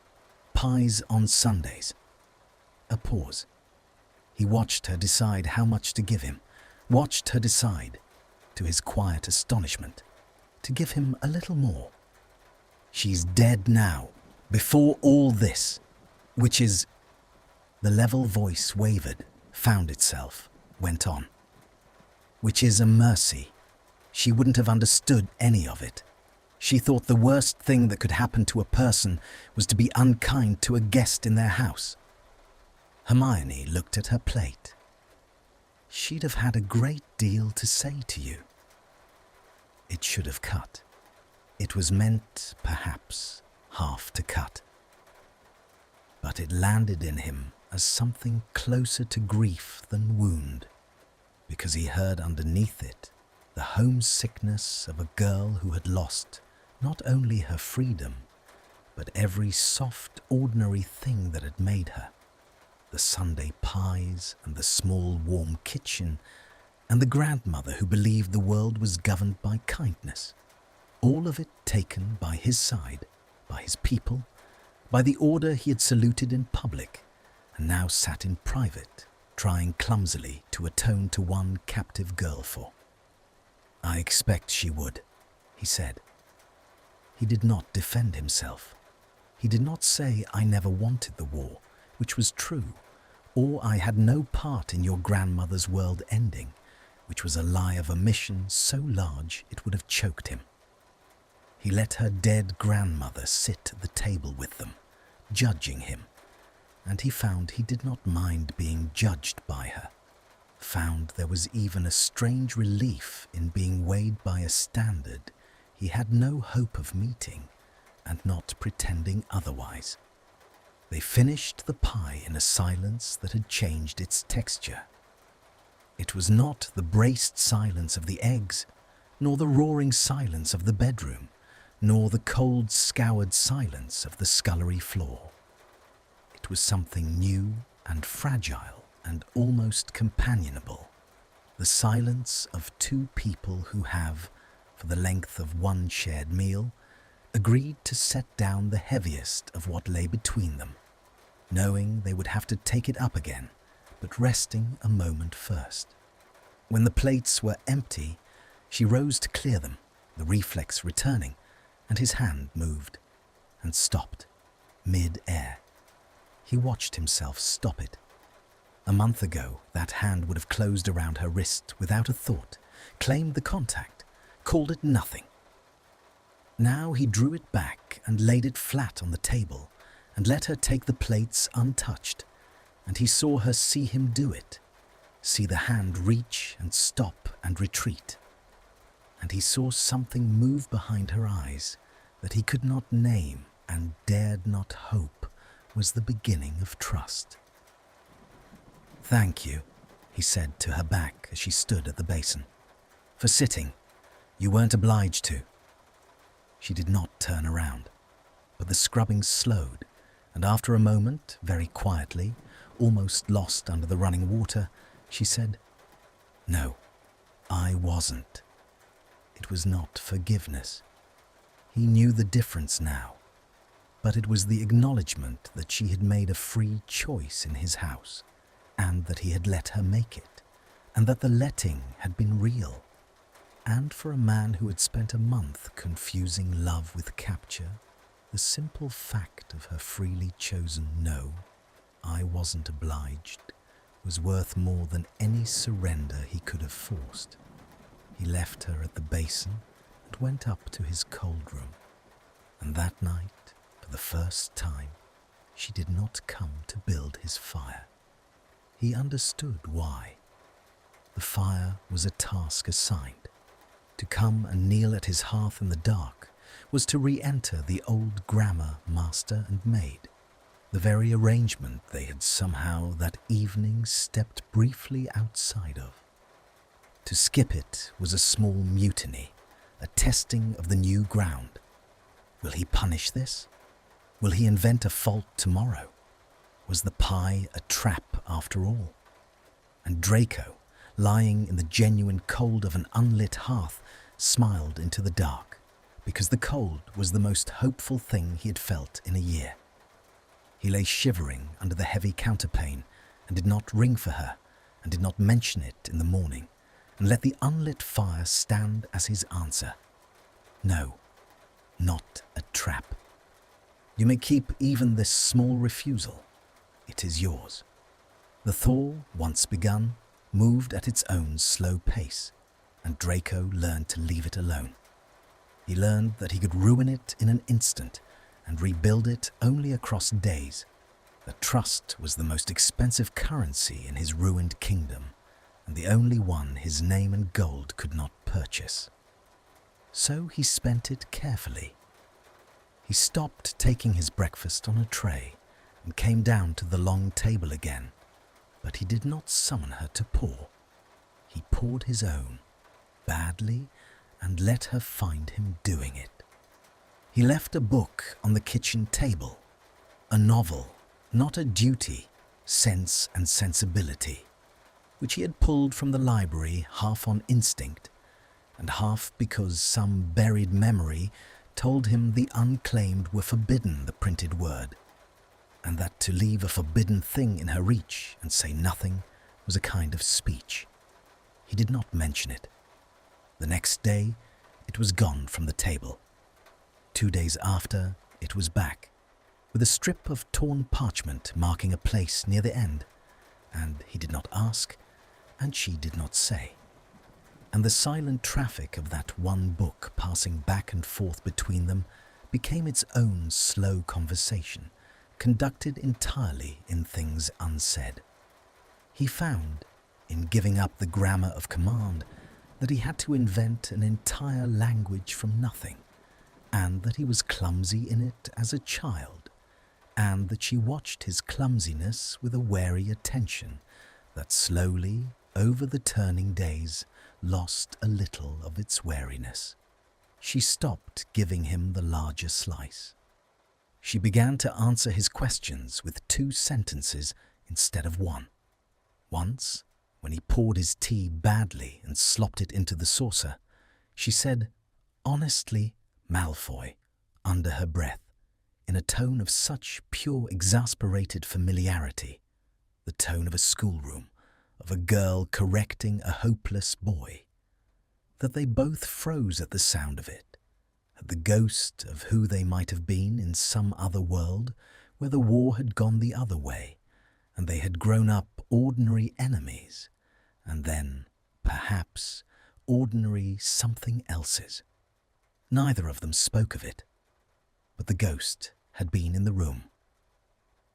Pies on Sundays." A pause. He watched her decide how much to give him, watched her decide, to his quiet astonishment, to give him a little more. "She's dead now, before all this, which is—" The level voice wavered, found itself, went on. "Which is a mercy. She wouldn't have understood any of it. She thought the worst thing that could happen to a person was to be unkind to a guest in their house." Hermione looked at her plate. "She'd have had a great deal to say to you." It should have cut. It was meant, perhaps, half to cut. But it landed in him as something closer to grief than wound, because he heard underneath it the homesickness of a girl who had lost not only her freedom, but every soft, ordinary thing that had made her. The Sunday pies and the small warm kitchen and the grandmother who believed the world was governed by kindness. All of it taken by his side, by his people, by the order he had saluted in public, and now sat in private, trying clumsily to atone to one captive girl for. "I expect she would," he said. He did not defend himself. He did not say, "I never wanted the war," which was true, or "I had no part in your grandmother's world ending," which was a lie of omission so large it would have choked him. He let her dead grandmother sit at the table with them, judging him, and he found he did not mind being judged by her, found there was even a strange relief in being weighed by a standard he had no hope of meeting, and not pretending otherwise. They finished the pie in a silence that had changed its texture. It was not the braced silence of the eggs, nor the roaring silence of the bedroom, nor the cold, scoured silence of the scullery floor. It was something new and fragile and almost companionable, the silence of two people who have, for the length of one shared meal, agreed to set down the heaviest of what lay between them, knowing they would have to take it up again, but resting a moment first. When the plates were empty, she rose to clear them, the reflex returning, and his hand moved and stopped, mid-air. He watched himself stop it. A month ago, that hand would have closed around her wrist without a thought, claimed the contact, called it nothing. Now he drew it back and laid it flat on the table and let her take the plates untouched, and he saw her see him do it, see the hand reach and stop and retreat. And he saw something move behind her eyes that he could not name and dared not hope was the beginning of trust. "Thank you," he said to her back as she stood at the basin, "for sitting. You weren't obliged to." She did not turn around, but the scrubbing slowed, and after a moment, very quietly, almost lost under the running water, she said, "No, I wasn't." It was not forgiveness. He knew the difference now, but it was the acknowledgement that she had made a free choice in his house, and that he had let her make it, and that the letting had been real. And for a man who had spent a month confusing love with capture, the simple fact of her freely chosen "no, I wasn't obliged" was worth more than any surrender he could have forced. He left her at the basin and went up to his cold room, and that night, for the first time, she did not come to build his fire. He understood why. The fire was a task assigned. To come and kneel at his hearth in the dark was to re-enter the old grammar master and maid, the very arrangement they had somehow that evening stepped briefly outside of. To skip it was a small mutiny, a testing of the new ground. Will he punish this? Will he invent a fault tomorrow? Was the pie a trap after all? And Draco, lying in the genuine cold of an unlit hearth, smiled into the dark, because the cold was the most hopeful thing he had felt in a year. He lay shivering under the heavy counterpane and did not ring for her and did not mention it in the morning, and let the unlit fire stand as his answer. No, not a trap. You may keep even this small refusal. It is yours. The thaw, once begun, moved at its own slow pace, and Draco learned to leave it alone. He learned that he could ruin it in an instant and rebuild it only across days. That trust was the most expensive currency in his ruined kingdom, and the only one his name and gold could not purchase. So he spent it carefully. He stopped taking his breakfast on a tray and came down to the long table again, but he did not summon her to pour. He poured his own, badly, and let her find him doing it. He left a book on the kitchen table, a novel, not a duty, Sense and Sensibility, which he had pulled from the library half on instinct, and half because some buried memory told him the unclaimed were forbidden the printed word, and that to leave a forbidden thing in her reach and say nothing was a kind of speech. He did not mention it. The next day, it was gone from the table. 2 days after, it was back, with a strip of torn parchment marking a place near the end, and he did not ask, and she did not say. And the silent traffic of that one book passing back and forth between them became its own slow conversation, conducted entirely in things unsaid. He found, in giving up the grammar of command, that he had to invent an entire language from nothing, and that he was clumsy in it as a child, and that she watched his clumsiness with a wary attention that slowly, over the turning days, lost a little of its wariness. She stopped giving him the larger slice. She began to answer his questions with 2 sentences instead of 1. Once, when he poured his tea badly and slopped it into the saucer, she said, "Honestly, Malfoy," under her breath, in a tone of such pure exasperated familiarity, the tone of a schoolroom, of a girl correcting a hopeless boy, that they both froze at the sound of it, at the ghost of who they might have been in some other world where the war had gone the other way, and they had grown up ordinary enemies, and then, perhaps, ordinary something else's. Neither of them spoke of it, but the ghost had been in the room.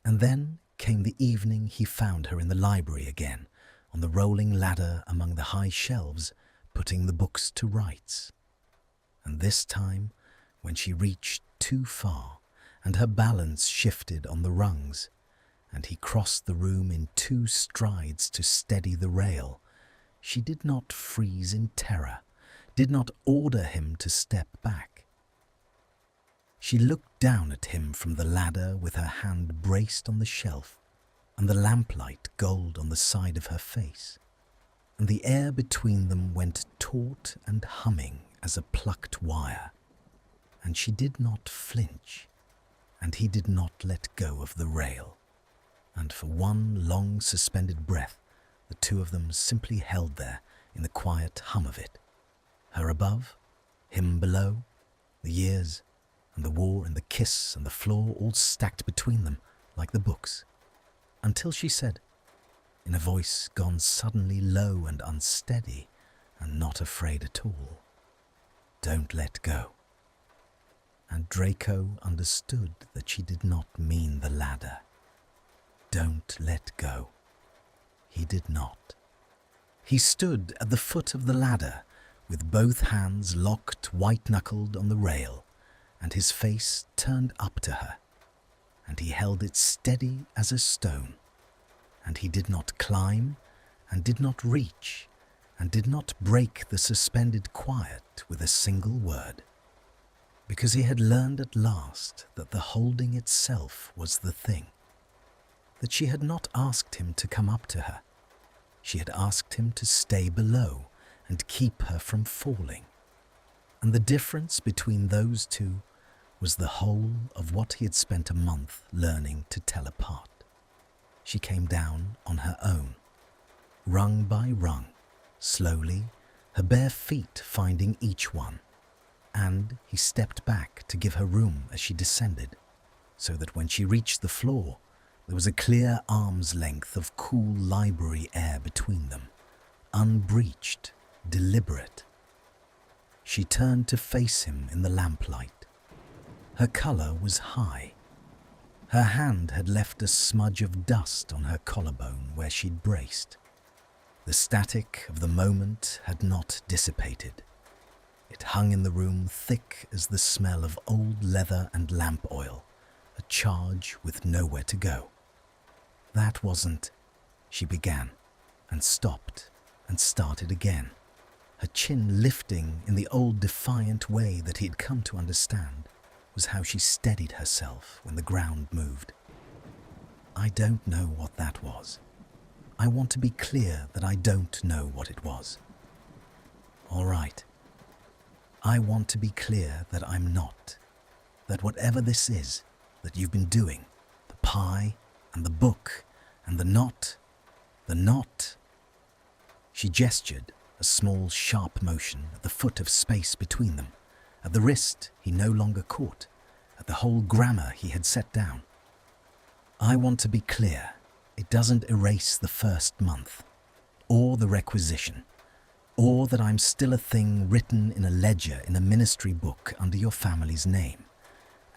And then came the evening he found her in the library again, on the rolling ladder among the high shelves, putting the books to rights. And this time, when she reached too far, and her balance shifted on the rungs, and he crossed the room in 2 strides to steady the rail, she did not freeze in terror, did not order him to step back. She looked down at him from the ladder with her hand braced on the shelf, and the lamplight gold on the side of her face, and the air between them went taut and humming as a plucked wire, and she did not flinch, and he did not let go of the rail, and for one long suspended breath the 2 of them simply held there in the quiet hum of it, her above, him below, the years and the war and the kiss and the floor all stacked between them like the books, until she said, in a voice gone suddenly low and unsteady and not afraid at all, "Don't let go." And Draco understood that she did not mean the ladder. Don't let go. He did not. He stood at the foot of the ladder, with both hands locked white-knuckled on the rail, and his face turned up to her, and he held it steady as a stone, and he did not climb, and did not reach, and did not break the suspended quiet with a single word, because he had learned at last that the holding itself was the thing, that she had not asked him to come up to her. She had asked him to stay below and keep her from falling. And the difference between those 2 was the whole of what he had spent a month learning to tell apart. She came down on her own, rung by rung, slowly, her bare feet finding each one, and he stepped back to give her room as she descended, so that when she reached the floor, there was a clear arm's length of cool library air between them, unbreached, deliberate. She turned to face him in the lamplight. Her colour was high. Her hand had left a smudge of dust on her collarbone where she'd braced. The static of the moment had not dissipated. It hung in the room thick as the smell of old leather and lamp oil, a charge with nowhere to go. "That wasn't," she began, and stopped and started again, her chin lifting in the old defiant way that he had come to understand was how she steadied herself when the ground moved. "I don't know what that was. I want to be clear that I don't know what it was. All right. I want to be clear that I'm not. That whatever this is that you've been doing, the pie and the book and the knot. She gestured a small, sharp motion at the foot of space between them, at the wrist he no longer caught, at the whole grammar he had set down. I want to be clear, it doesn't erase the first month, or the requisition, or that I'm still a thing written in a ledger in a ministry book under your family's name,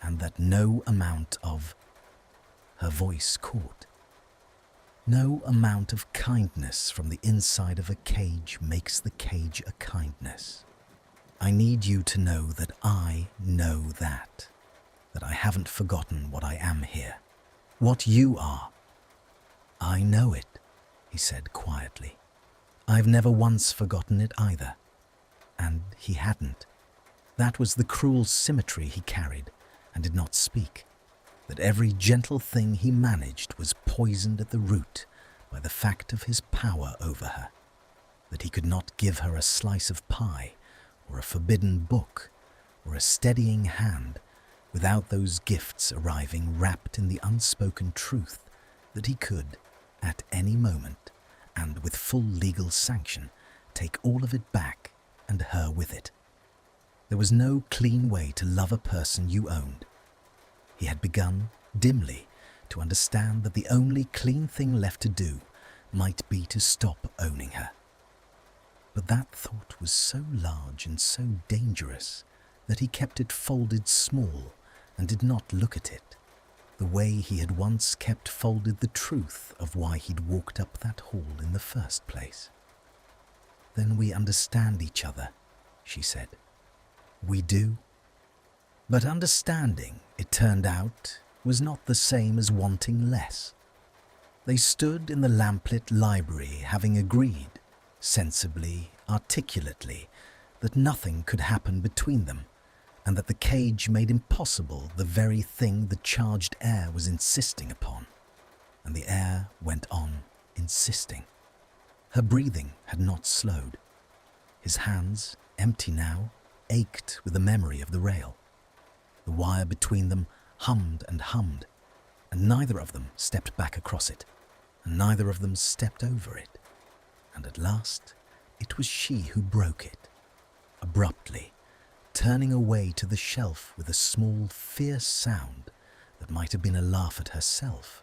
and that no amount of... Her voice caught. No amount of kindness from the inside of a cage makes the cage a kindness. I need you to know that I know that I haven't forgotten what I am here, what you are. I know it, he said quietly. I've never once forgotten it either. And he hadn't. That was the cruel symmetry he carried and did not speak. That every gentle thing he managed was poisoned at the root by the fact of his power over her. That he could not give her a slice of pie or a forbidden book or a steadying hand without those gifts arriving wrapped in the unspoken truth that he could, at any moment, and with full legal sanction, take all of it back and her with it. There was no clean way to love a person you owned. He had begun, dimly, to understand that the only clean thing left to do might be to stop owning her. But that thought was so large and so dangerous that he kept it folded small and did not look at it, the way he had once kept folded the truth of why he'd walked up that hall in the first place. Then we understand each other, she said. We do. But understanding, it turned out, was not the same as wanting less. They stood in the lamplit library having agreed, sensibly, articulately, that nothing could happen between them, and that the cage made impossible the very thing the charged air was insisting upon. And the air went on insisting. Her breathing had not slowed. His hands, empty now, ached with the memory of the rail. The wire between them hummed, and neither of them stepped back across it, and neither of them stepped over it. And at last, it was she who broke it, abruptly, turning away to the shelf with a small, fierce sound that might have been a laugh at herself,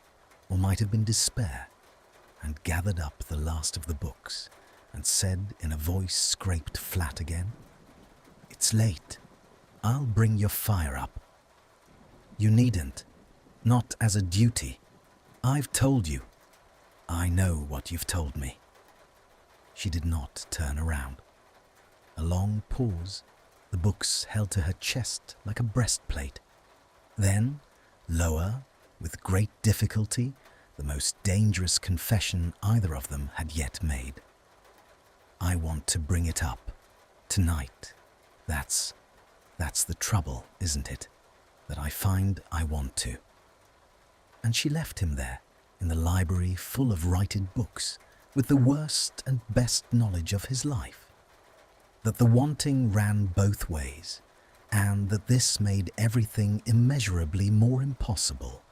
or might have been despair, and gathered up the last of the books, and said in a voice scraped flat again, "It's late. I'll bring your fire up." "You needn't. Not as a duty. I've told you. I know what you've told me." She did not turn around. A long pause, the books held to her chest like a breastplate. Then, lower, with great difficulty, the most dangerous confession either of them had yet made. "I want to bring it up. Tonight. That's the trouble, isn't it? That I find I want to." And she left him there, in the library full of righted books, with the worst and best knowledge of his life. That the wanting ran both ways, and that this made everything immeasurably more impossible,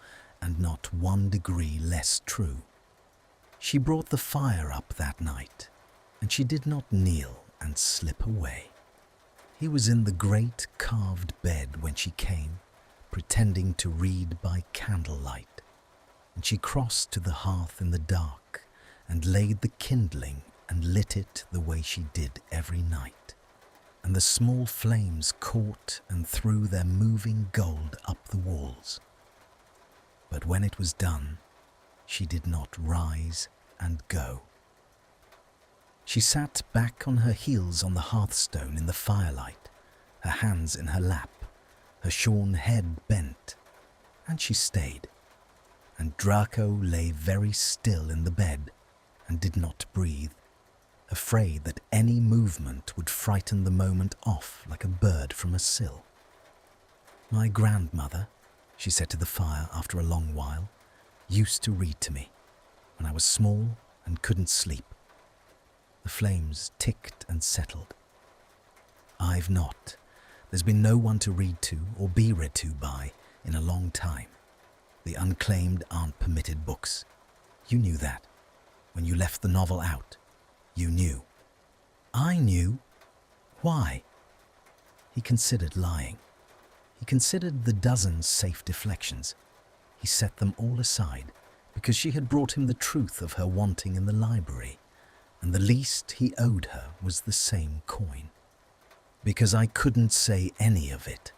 and not 1 degree less true. She brought the fire up that night, and she did not kneel and slip away. He was in the great carved bed when she came, pretending to read by candlelight, and she crossed to the hearth in the dark and laid the kindling and lit it the way she did every night, and the small flames caught and threw their moving gold up the walls. But when it was done, she did not rise and go. She sat back on her heels on the hearthstone in the firelight, her hands in her lap, her shorn head bent, and she stayed. And Draco lay very still in the bed and did not breathe, afraid that any movement would frighten the moment off like a bird from a sill. "My grandmother," she said to the fire after a long while, "used to read to me when I was small and couldn't sleep. The flames ticked and settled. I've not. There's been no one to read to or be read to by in a long time. The unclaimed aren't permitted books. You knew that. When you left the novel out, you knew. I knew. Why? He considered lying. He considered the dozen safe deflections. He set them all aside because she had brought him the truth of her wanting in the library, and the least he owed her was the same coin. Because I couldn't say any of it,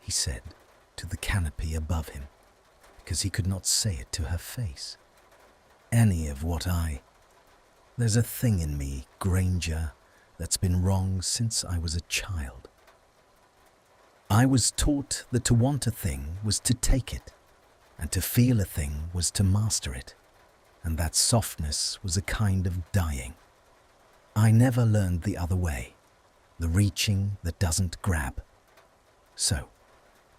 he said to the canopy above him, because he could not say it to her face. Any of what There's a thing in me, Granger, that's been wrong since I was a child. I was taught that to want a thing was to take it, and to feel a thing was to master it, and that softness was a kind of dying. I never learned the other way, the reaching that doesn't grab. So,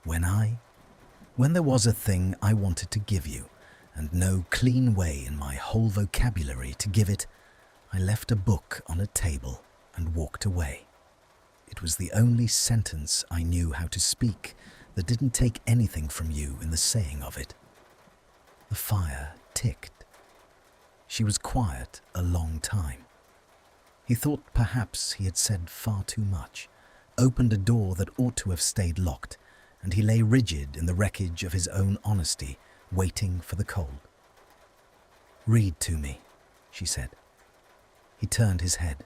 when there was a thing I wanted to give you, and no clean way in my whole vocabulary to give it, I left a book on a table and walked away. It was the only sentence I knew how to speak that didn't take anything from you in the saying of it. The fire ticked. She was quiet a long time. He thought perhaps he had said far too much, opened a door that ought to have stayed locked, and he lay rigid in the wreckage of his own honesty, waiting for the cold. "Read to me," she said. He turned his head.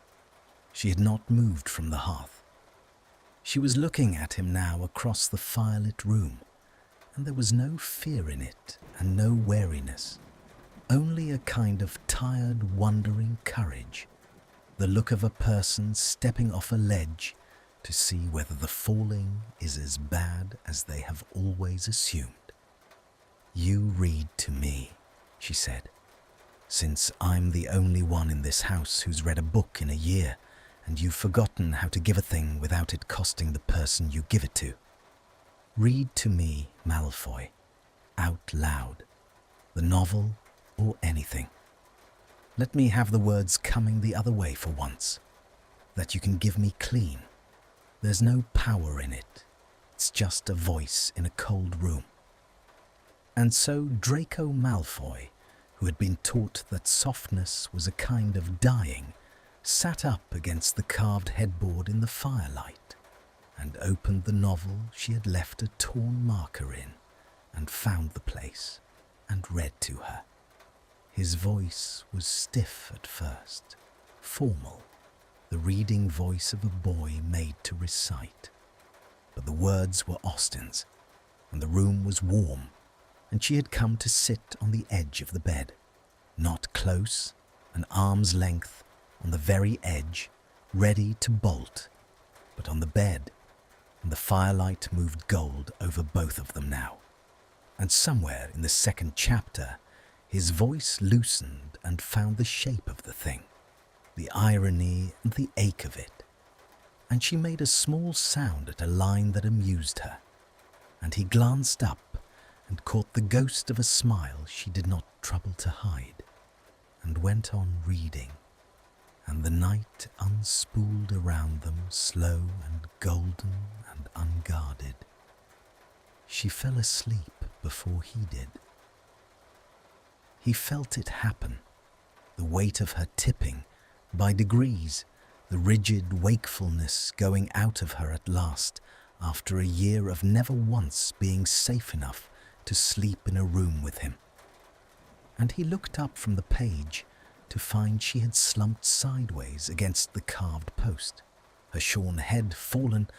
She had not moved from the hearth. She was looking at him now across the firelit room, and there was no fear in it and no wariness, only a kind of tired, wondering courage, the look of a person stepping off a ledge to see whether the falling is as bad as they have always assumed. "You read to me," she said, "since I'm the only one in this house who's read a book in a year, and you've forgotten how to give a thing without it costing the person you give it to. Read to me, Malfoy, out loud, the novel or anything. Let me have the words coming the other way for once, that you can give me clean. There's no power in it. It's just a voice in a cold room." And so Draco Malfoy, who had been taught that softness was a kind of dying, sat up against the carved headboard in the firelight and opened the novel she had left a torn marker in and found the place and read to her. His voice was stiff at first, formal, the reading voice of a boy made to recite. But the words were Austen's, and the room was warm, and she had come to sit on the edge of the bed, not close, an arm's length, on the very edge, ready to bolt, but on the bed, and the firelight moved gold over both of them now. And somewhere in the second chapter, his voice loosened and found the shape of the thing, the irony and the ache of it, and she made a small sound at a line that amused her, and he glanced up and caught the ghost of a smile she did not trouble to hide, and went on reading, and the night unspooled around them slow and golden and unguarded. She fell asleep before he did. He felt it happen, the weight of her tipping, by degrees, the rigid wakefulness going out of her at last after a year of never once being safe enough to sleep in a room with him. And he looked up from the page to find she had slumped sideways against the carved post, her shorn head fallen,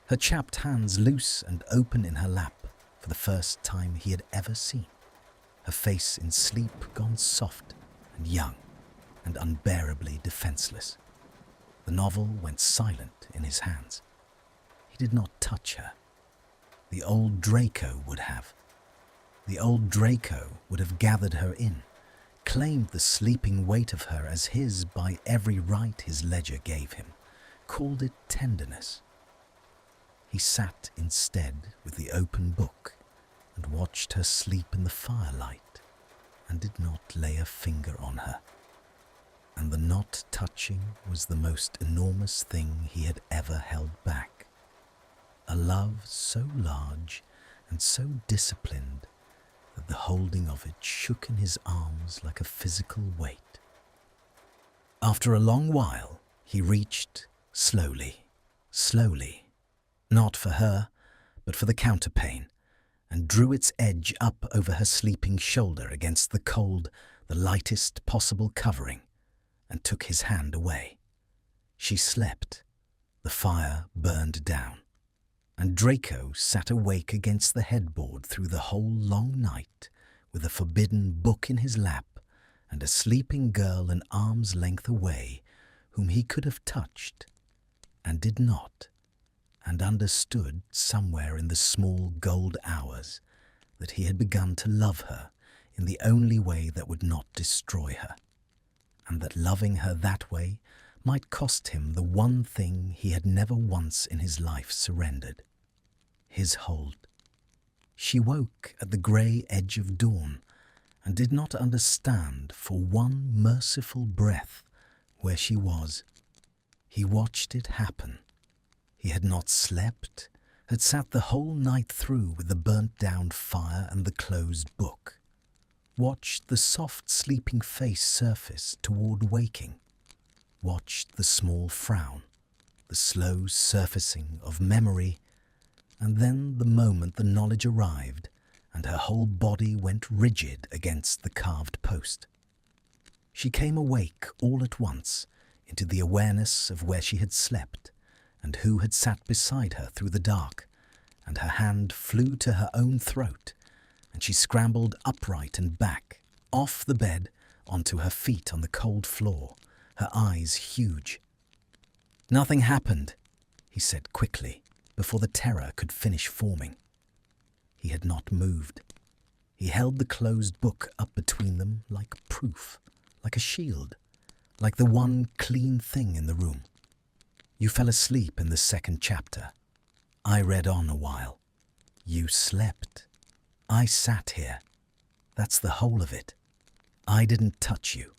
her chapped hands loose and open in her lap for the first time he had ever seen, her face in sleep gone soft and young and unbearably defenseless. The novel went silent in his hands. He did not touch her. The old Draco would have. The old Draco would have gathered her in, claimed the sleeping weight of her as his by every right his ledger gave him, called it tenderness. He sat instead with the open book and watched her sleep in the firelight and did not lay a finger on her. and the not touching was the most enormous thing he had ever held back. A love so large and so disciplined that the holding of it shook in his arms like a physical weight. After a long while, he reached, slowly, not for her, but for the counterpane, and drew its edge up over her sleeping shoulder against the cold, the lightest possible covering, and took his hand away. She slept. The fire burned down, and Draco sat awake against the headboard through the whole long night, with a forbidden book in his lap and a sleeping girl an arm's length away whom he could have touched, and did not, and understood somewhere in the small gold hours that he had begun to love her in the only way that would not destroy her, and that loving her that way might cost him the one thing he had never once in his life surrendered, his hold. She woke at the grey edge of dawn and did not understand for one merciful breath where she was. He watched it happen. He had not slept, had sat the whole night through with the burnt-down fire and the closed book, watched the soft sleeping face surface toward waking, watched the small frown, the slow surfacing of memory, and then the moment the knowledge arrived and her whole body went rigid against the carved post. She came awake all at once into the awareness of where she had slept and who had sat beside her through the dark, and her hand flew to her own throat, and she scrambled upright and back, off the bed, onto her feet on the cold floor, her eyes huge. "Nothing happened," he said quickly, before the terror could finish forming. He had not moved. He held the closed book up between them like proof, like a shield, like the one clean thing in the room. "You fell asleep in the second chapter. I read on a while. You slept. I sat here. That's the whole of it. I didn't touch you.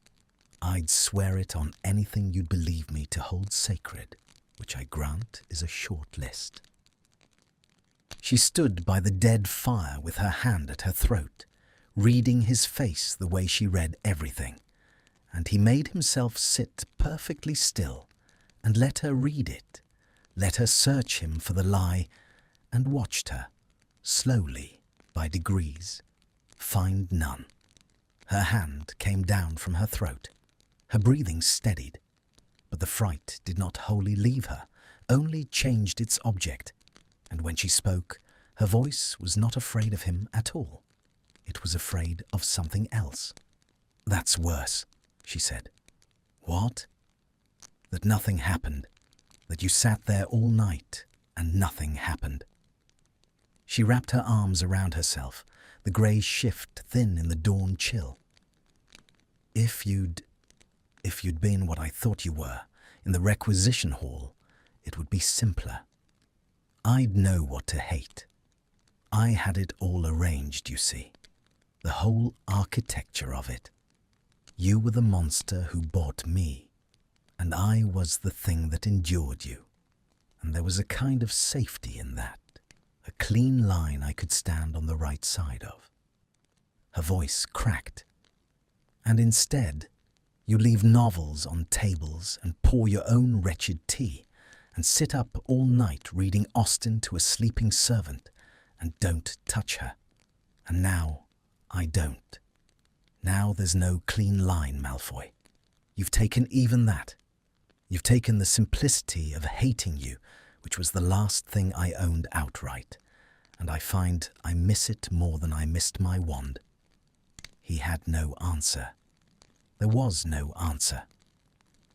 I'd swear it on anything you'd believe me to hold sacred, which I grant is a short list." She stood by the dead fire with her hand at her throat, reading his face the way she read everything, and he made himself sit perfectly still and let her read it, let her search him for the lie, and watched her, slowly, by degrees, find none. Her hand came down from her throat. Her breathing steadied, but the fright did not wholly leave her, only changed its object, and when she spoke, her voice was not afraid of him at all. It was afraid of something else. "That's worse," she said. "What?" "That nothing happened, that you sat there all night and nothing happened." She wrapped her arms around herself, the grey shift thin in the dawn chill. If you'd been what I thought you were, in the requisition hall, it would be simpler. I'd know what to hate. I had it all arranged, you see, the whole architecture of it. You were the monster who bought me, and I was the thing that endured you, and there was a kind of safety in that, a clean line I could stand on the right side of. Her voice cracked. "And instead, you leave novels on tables and pour your own wretched tea, and sit up all night reading Austen to a sleeping servant, and don't touch her. And now, I don't. Now there's no clean line, Malfoy. You've taken even that. You've taken the simplicity of hating you, which was the last thing I owned outright, and I find I miss it more than I missed my wand." He had no answer. There was no answer.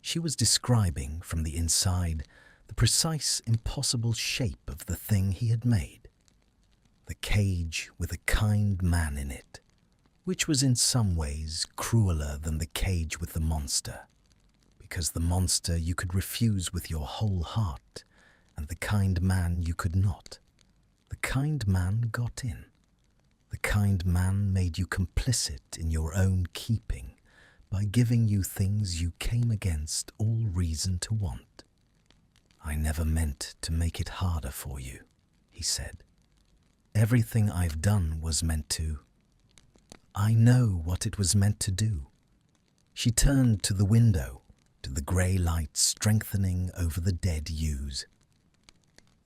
She was describing from the inside the precise, impossible shape of the thing he had made. The cage with a kind man in it, which was in some ways crueler than the cage with the monster, because the monster you could refuse with your whole heart, and the kind man you could not. The kind man got in. The kind man made you complicit in your own keeping, by giving you things you came against all reason to want. I never meant to make it harder for you, he said. Everything I've done was meant to. I know what it was meant to do. She turned to the window, to the grey light strengthening over the dead yews.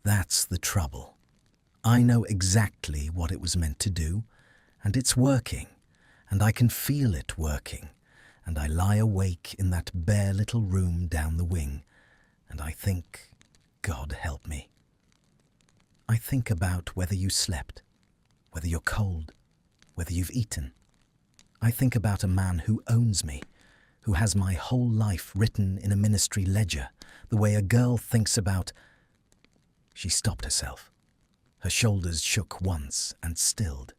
That's the trouble. I know exactly what it was meant to do, and it's working, and I can feel it working, and I lie awake in that bare little room down the wing, and I think, God help me. I think about whether you slept, whether you're cold, whether you've eaten. I think about a man who owns me, who has my whole life written in a ministry ledger, the way a girl thinks about... She stopped herself. Her shoulders shook once and stilled.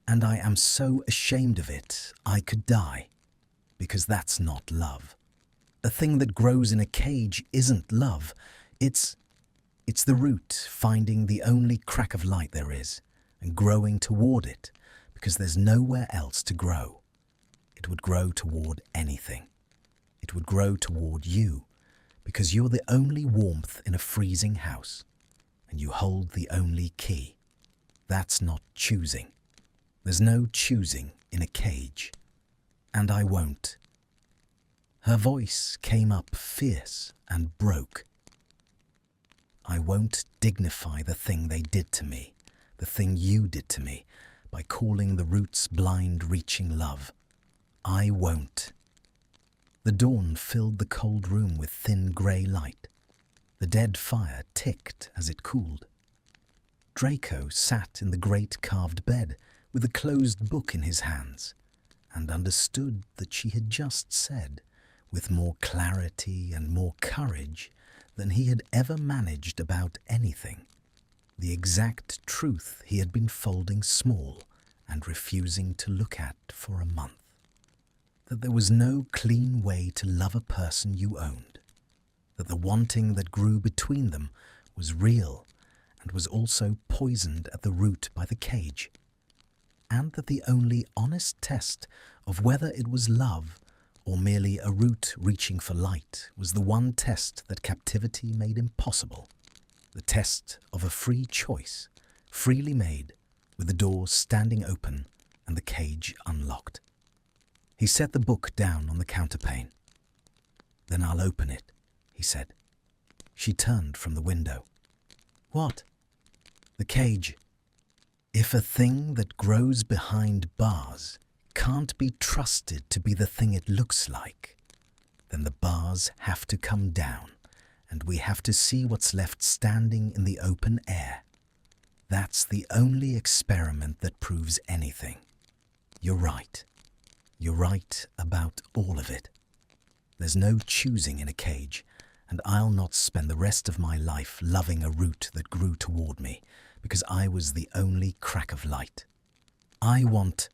And I am so ashamed of it, I could die, because that's not love. A thing that grows in a cage isn't love. It's the root finding the only crack of light there is and growing toward it, because there's nowhere else to grow. It would grow toward anything. It would grow toward you, because you're the only warmth in a freezing house, and you hold the only key. That's not choosing. There's no choosing in a cage. And I won't. Her voice came up fierce and broke. I won't dignify the thing they did to me, the thing you did to me, by calling the roots blind reaching love. I won't. The dawn filled the cold room with thin grey light. The dead fire ticked as it cooled. Draco sat in the great carved bed with a closed book in his hands, and understood that she had just said, with more clarity and more courage than he had ever managed about anything, the exact truth he had been folding small and refusing to look at for a month. That there was no clean way to love a person you owned. That the wanting that grew between them was real and was also poisoned at the root by the cage. And that the only honest test of whether it was love or merely a root reaching for light was the one test that captivity made impossible, the test of a free choice, freely made, with the door standing open and the cage unlocked. He set the book down on the counterpane. "Then I'll open it," he said. She turned from the window. "What?" "The cage. If a thing that grows behind bars can't be trusted to be the thing it looks like, then the bars have to come down, and we have to see what's left standing in the open air. That's the only experiment that proves anything. You're right. You're right about all of it. There's no choosing in a cage, and I'll not spend the rest of my life loving a root that grew toward me, because I was the only crack of light. I want..."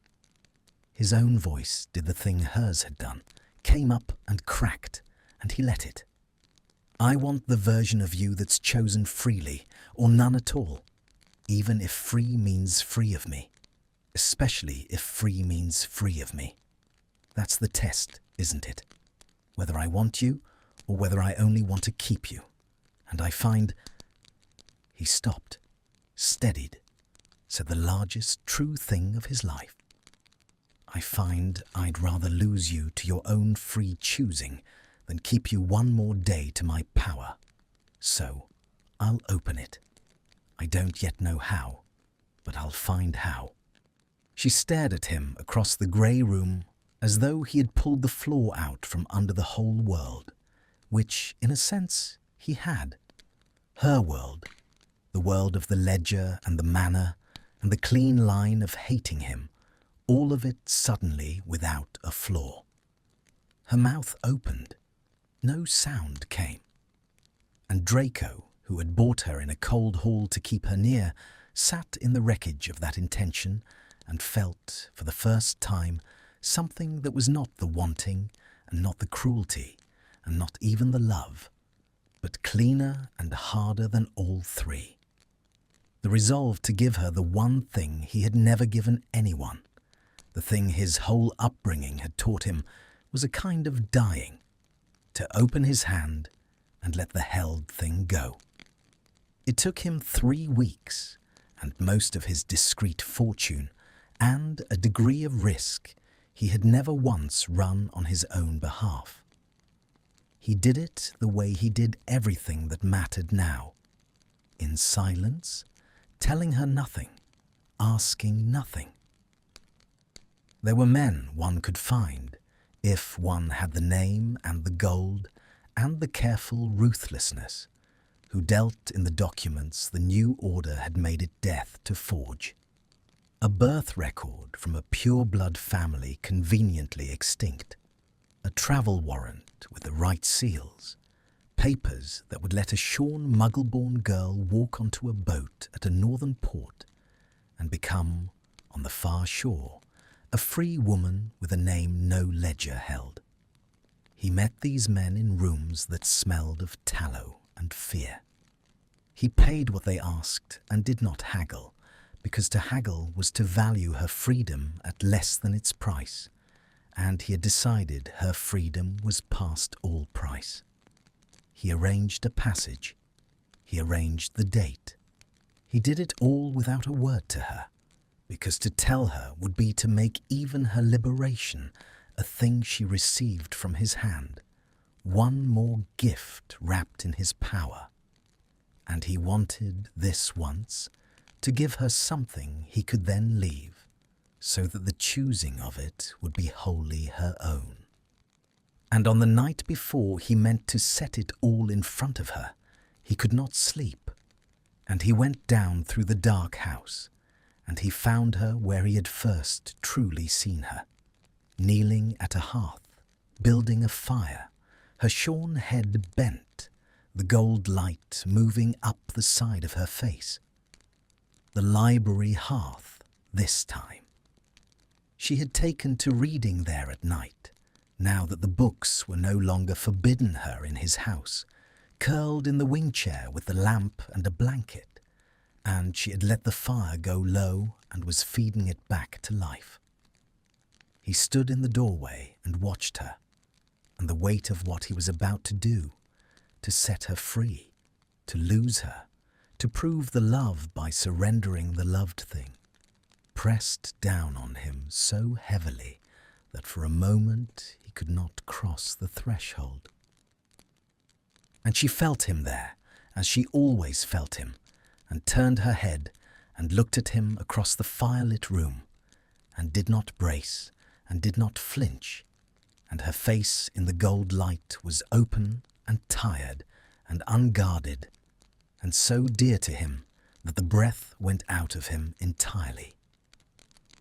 His own voice did the thing hers had done, came up and cracked, and he let it. "I want the version of you that's chosen freely, or none at all, even if free means free of me, especially if free means free of me. That's the test, isn't it? Whether I want you, or whether I only want to keep you. And I find..." He stopped, steadied, said the largest true thing of his life. "I find I'd rather lose you to your own free choosing than keep you one more day to my power. So, I'll open it. I don't yet know how, but I'll find how." She stared at him across the grey room as though he had pulled the floor out from under the whole world, which, in a sense, he had. Her world, the world of the ledger and the manor and the clean line of hating him, all of it suddenly without a flaw. Her mouth opened. No sound came. And Draco, who had bought her in a cold hall to keep her near, sat in the wreckage of that intention and felt, for the first time, something that was not the wanting and not the cruelty and not even the love, but cleaner and harder than all three. The resolve to give her the one thing he had never given anyone, The thing his whole upbringing had taught him was a kind of dying, to open his hand and let the held thing go. It took him 3 weeks, and most of his discreet fortune, and a degree of risk he had never once run on his own behalf. He did it the way he did everything that mattered now, in silence, telling her nothing, asking nothing. There were men one could find, if one had the name and the gold and the careful ruthlessness, who dealt in the documents the new order had made it death to forge. A birth record from a pure-blood family conveniently extinct, a travel warrant with the right seals, papers that would let a shorn muggle-born girl walk onto a boat at a northern port and become, on the far shore, a free woman with a name no ledger held. He met these men in rooms that smelled of tallow and fear. He paid what they asked and did not haggle, because to haggle was to value her freedom at less than its price, and he had decided her freedom was past all price. He arranged a passage. He arranged the date. He did it all without a word to her, because to tell her would be to make even her liberation a thing she received from his hand, one more gift wrapped in his power. And he wanted this once, to give her something he could then leave, so that the choosing of it would be wholly her own. And on the night before he meant to set it all in front of her, he could not sleep, and he went down through the dark house, and he found her where he had first truly seen her, kneeling at a hearth, building a fire, her shorn head bent, the gold light moving up the side of her face. The library hearth this time. She had taken to reading there at night, now that the books were no longer forbidden her in his house, curled in the wing chair with the lamp and a blanket, and she had let the fire go low and was feeding it back to life. He stood in the doorway and watched her, and the weight of what he was about to do, to set her free, to lose her, to prove the love by surrendering the loved thing, pressed down on him so heavily that for a moment he could not cross the threshold. And she felt him there, as she always felt him, and turned her head and looked at him across the firelit room, and did not brace, and did not flinch, and her face in the gold light was open and tired and unguarded, and so dear to him that the breath went out of him entirely.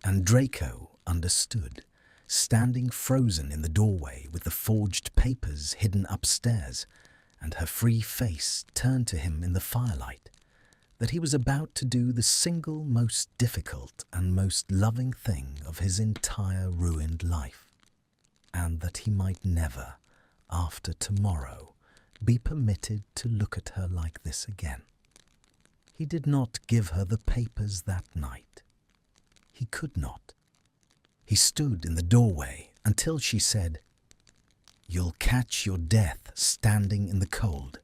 And Draco understood, standing frozen in the doorway with the forged papers hidden upstairs, and her free face turned to him in the firelight, that he was about to do the single most difficult and most loving thing of his entire ruined life, and that he might never, after tomorrow, be permitted to look at her like this again. He did not give her the papers that night. He could not. He stood in the doorway until she said, "You'll catch your death standing in the cold,"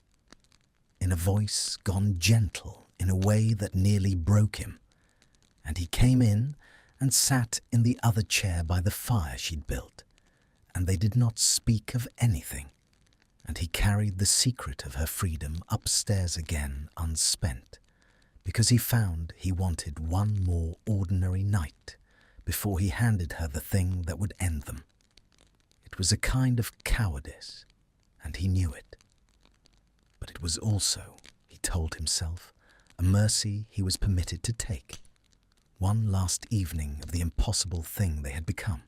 in a voice gone gentle in a way that nearly broke him, and he came in and sat in the other chair by the fire she'd built, and they did not speak of anything, and he carried the secret of her freedom upstairs again unspent, because he found he wanted one more ordinary night before he handed her the thing that would end them. It was a kind of cowardice, and he knew it. But it was also, he told himself, a mercy he was permitted to take. One last evening of the impossible thing they had become.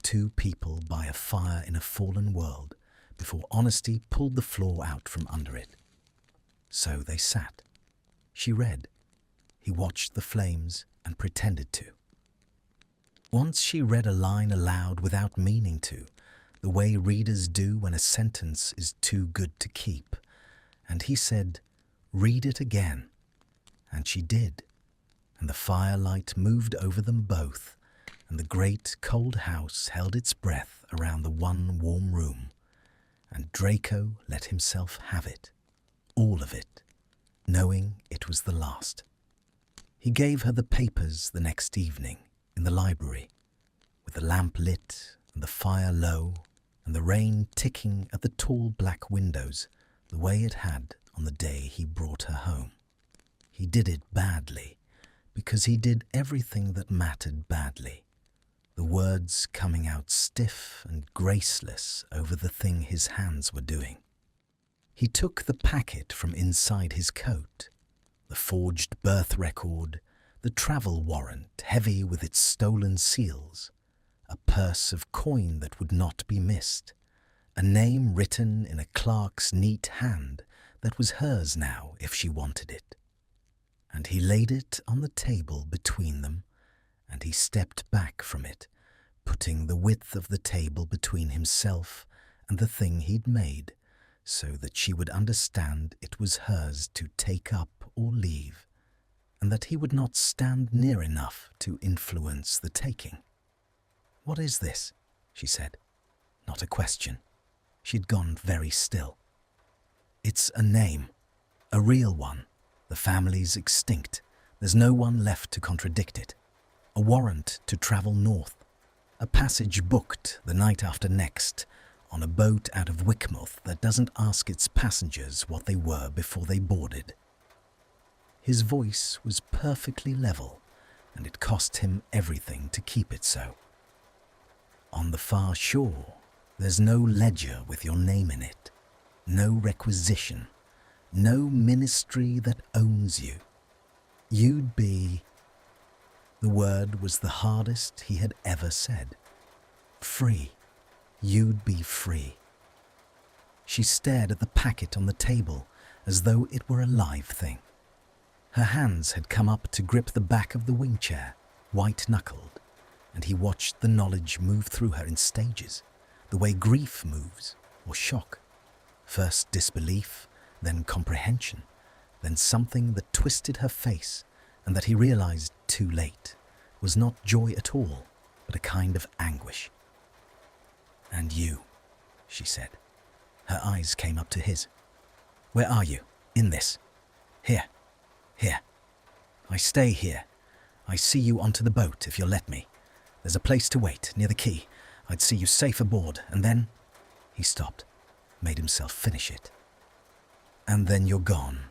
2 people by a fire in a fallen world, before honesty pulled the floor out from under it. So they sat. She read. He watched the flames and pretended to. Once she read a line aloud without meaning to, the way readers do when a sentence is too good to keep, and he said, "Read it again." And she did, and the firelight moved over them both, and the great cold house held its breath around the one warm room, and Draco let himself have it, all of it, knowing it was the last. He gave her the papers the next evening in the library, with the lamp lit and the fire low and the rain ticking at the tall black windows the way it had on the day he brought her home. He did it badly, because he did everything that mattered badly, the words coming out stiff and graceless over the thing his hands were doing. He took the packet from inside his coat, the forged birth record, the travel warrant heavy with its stolen seals, a purse of coin that would not be missed, a name written in a clerk's neat hand that was hers now if she wanted it. And he laid it on the table between them, and he stepped back from it, putting the width of the table between himself and the thing he'd made, so that she would understand it was hers to take up or leave, and that he would not stand near enough to influence the taking. "What is this?" she said. Not a question. She'd gone very still. "It's a name, a real one. The family's extinct. There's no one left to contradict it. A warrant to travel north. A passage booked the night after next on a boat out of Wickmouth that doesn't ask its passengers what they were before they boarded." His voice was perfectly level, and it cost him everything to keep it so. "On the far shore, there's no ledger with your name in it, no requisition, no ministry that owns you. You'd be..." The word was the hardest he had ever said. "Free. You'd be free." She stared at the packet on the table as though it were a live thing. Her hands had come up to grip the back of the wing chair, white-knuckled, and he watched the knowledge move through her in stages, the way grief moves, or shock. First disbelief, then comprehension, then something that twisted her face and that he realized too late was not joy at all, but a kind of anguish. "And you," she said. Her eyes came up to his. "Where are you? In this?" "Here. Here. I stay here. I see you onto the boat if you'll let me. There's a place to wait, near the quay. I'd see you safe aboard, and then..." He stopped, made himself finish it. "And then you're gone,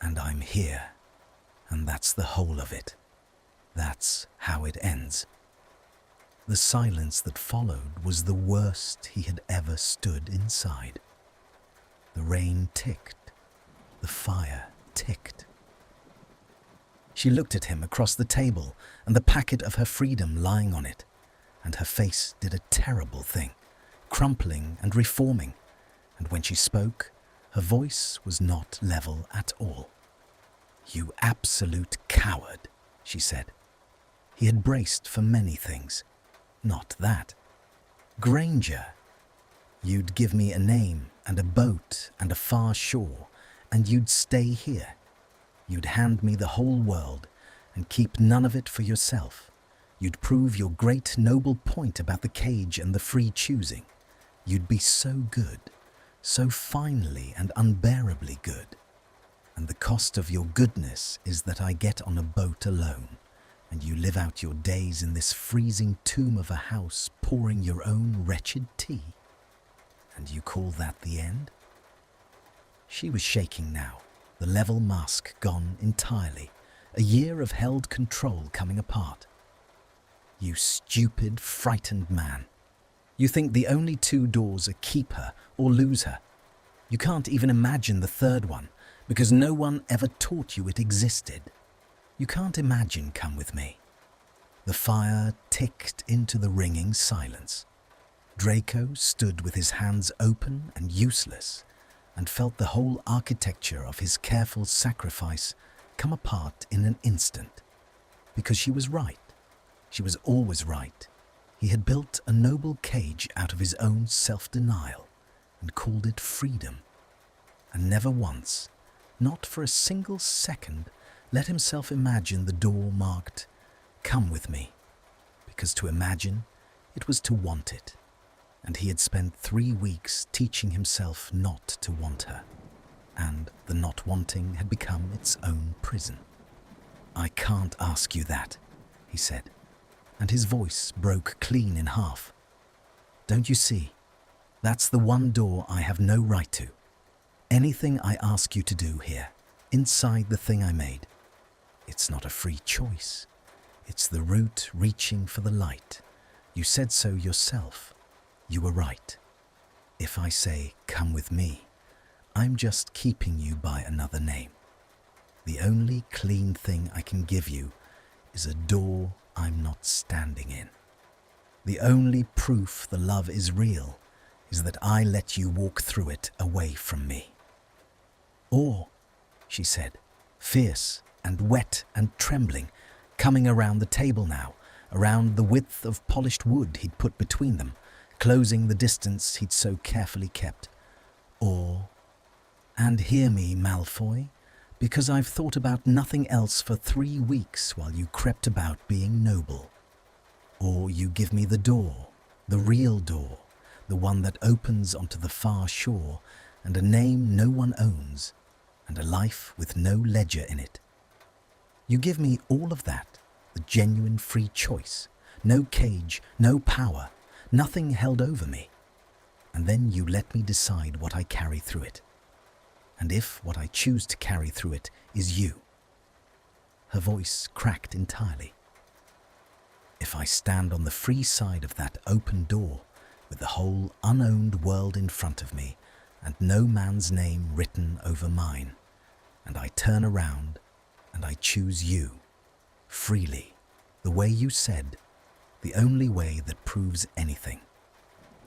and I'm here, and that's the whole of it. That's how it ends." The silence that followed was the worst he had ever stood inside. The rain ticked. The fire ticked. She looked at him across the table and the packet of her freedom lying on it, and her face did a terrible thing, crumpling and reforming, and when she spoke, her voice was not level at all. "You absolute coward," she said. He had braced for many things. Not that. "Granger. You'd give me a name and a boat and a far shore, and you'd stay here. You'd hand me the whole world and keep none of it for yourself. You'd prove your great noble point about the cage and the free choosing. You'd be so good, so finely and unbearably good. And the cost of your goodness is that I get on a boat alone, and you live out your days in this freezing tomb of a house pouring your own wretched tea. And you call that the end?" She was shaking now, the level mask gone entirely, a year of held control coming apart. "You stupid, frightened man. You think the only two doors are keep her or lose her. You can't even imagine the third one, because no one ever taught you it existed. You can't imagine come with me." The fire ticked into the ringing silence. Draco stood with his hands open and useless, and felt the whole architecture of his careful sacrifice come apart in an instant. Because she was right. She was always right. He had built a noble cage out of his own self-denial and called it freedom, and never once, not for a single second, let himself imagine the door marked, "Come with me," because to imagine it was to want it, and he had spent 3 weeks teaching himself not to want her, and the not wanting had become its own prison. "I can't ask you that," he said, and his voice broke clean in half. "Don't you see? That's the one door I have no right to. Anything I ask you to do here, inside the thing I made, it's not a free choice. It's the route reaching for the light. You said so yourself. You were right. If I say, 'Come with me,' I'm just keeping you by another name. The only clean thing I can give you is a door I'm not standing in. The only proof the love is real is that I let you walk through it away from me." "Or," she said, fierce and wet and trembling, coming around the table now, around the width of polished wood he'd put between them, closing the distance he'd so carefully kept. "Or, and hear me, Malfoy, because I've thought about nothing else for 3 weeks while you crept about being noble. Or you give me the door, the real door, the one that opens onto the far shore, and a name no one owns, and a life with no ledger in it. You give me all of that, the genuine free choice, no cage, no power, nothing held over me. And then you let me decide what I carry through it. And if what I choose to carry through it is you." Her voice cracked entirely. "If I stand on the free side of that open door, with the whole unowned world in front of me, and no man's name written over mine, and I turn around and I choose you, freely, the way you said, the only way that proves anything,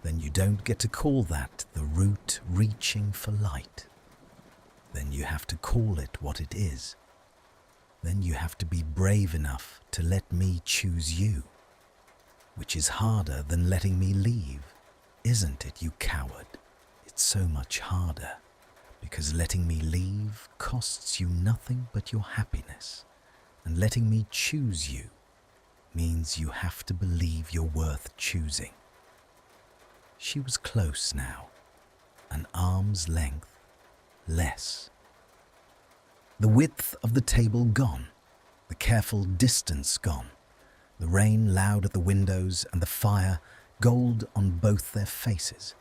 then you don't get to call that the route reaching for light. Then you have to call it what it is. Then you have to be brave enough to let me choose you, which is harder than letting me leave, isn't it, you coward? It's so much harder, because letting me leave costs you nothing but your happiness, and letting me choose you means you have to believe you're worth choosing." She was close now, an arm's length less. The width of the table gone, the careful distance gone, the rain loud at the windows and the fire gold on both their faces.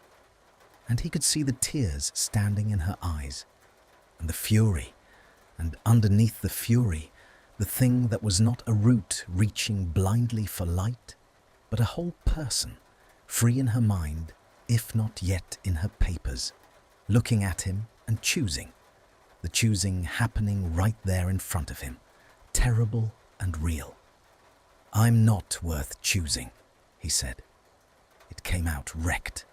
And he could see the tears standing in her eyes, and the fury, and underneath the fury, the thing that was not a route reaching blindly for light, but a whole person, free in her mind, if not yet in her papers, looking at him and choosing, the choosing happening right there in front of him, terrible and real. "I'm not worth choosing," he said. It came out wrecked.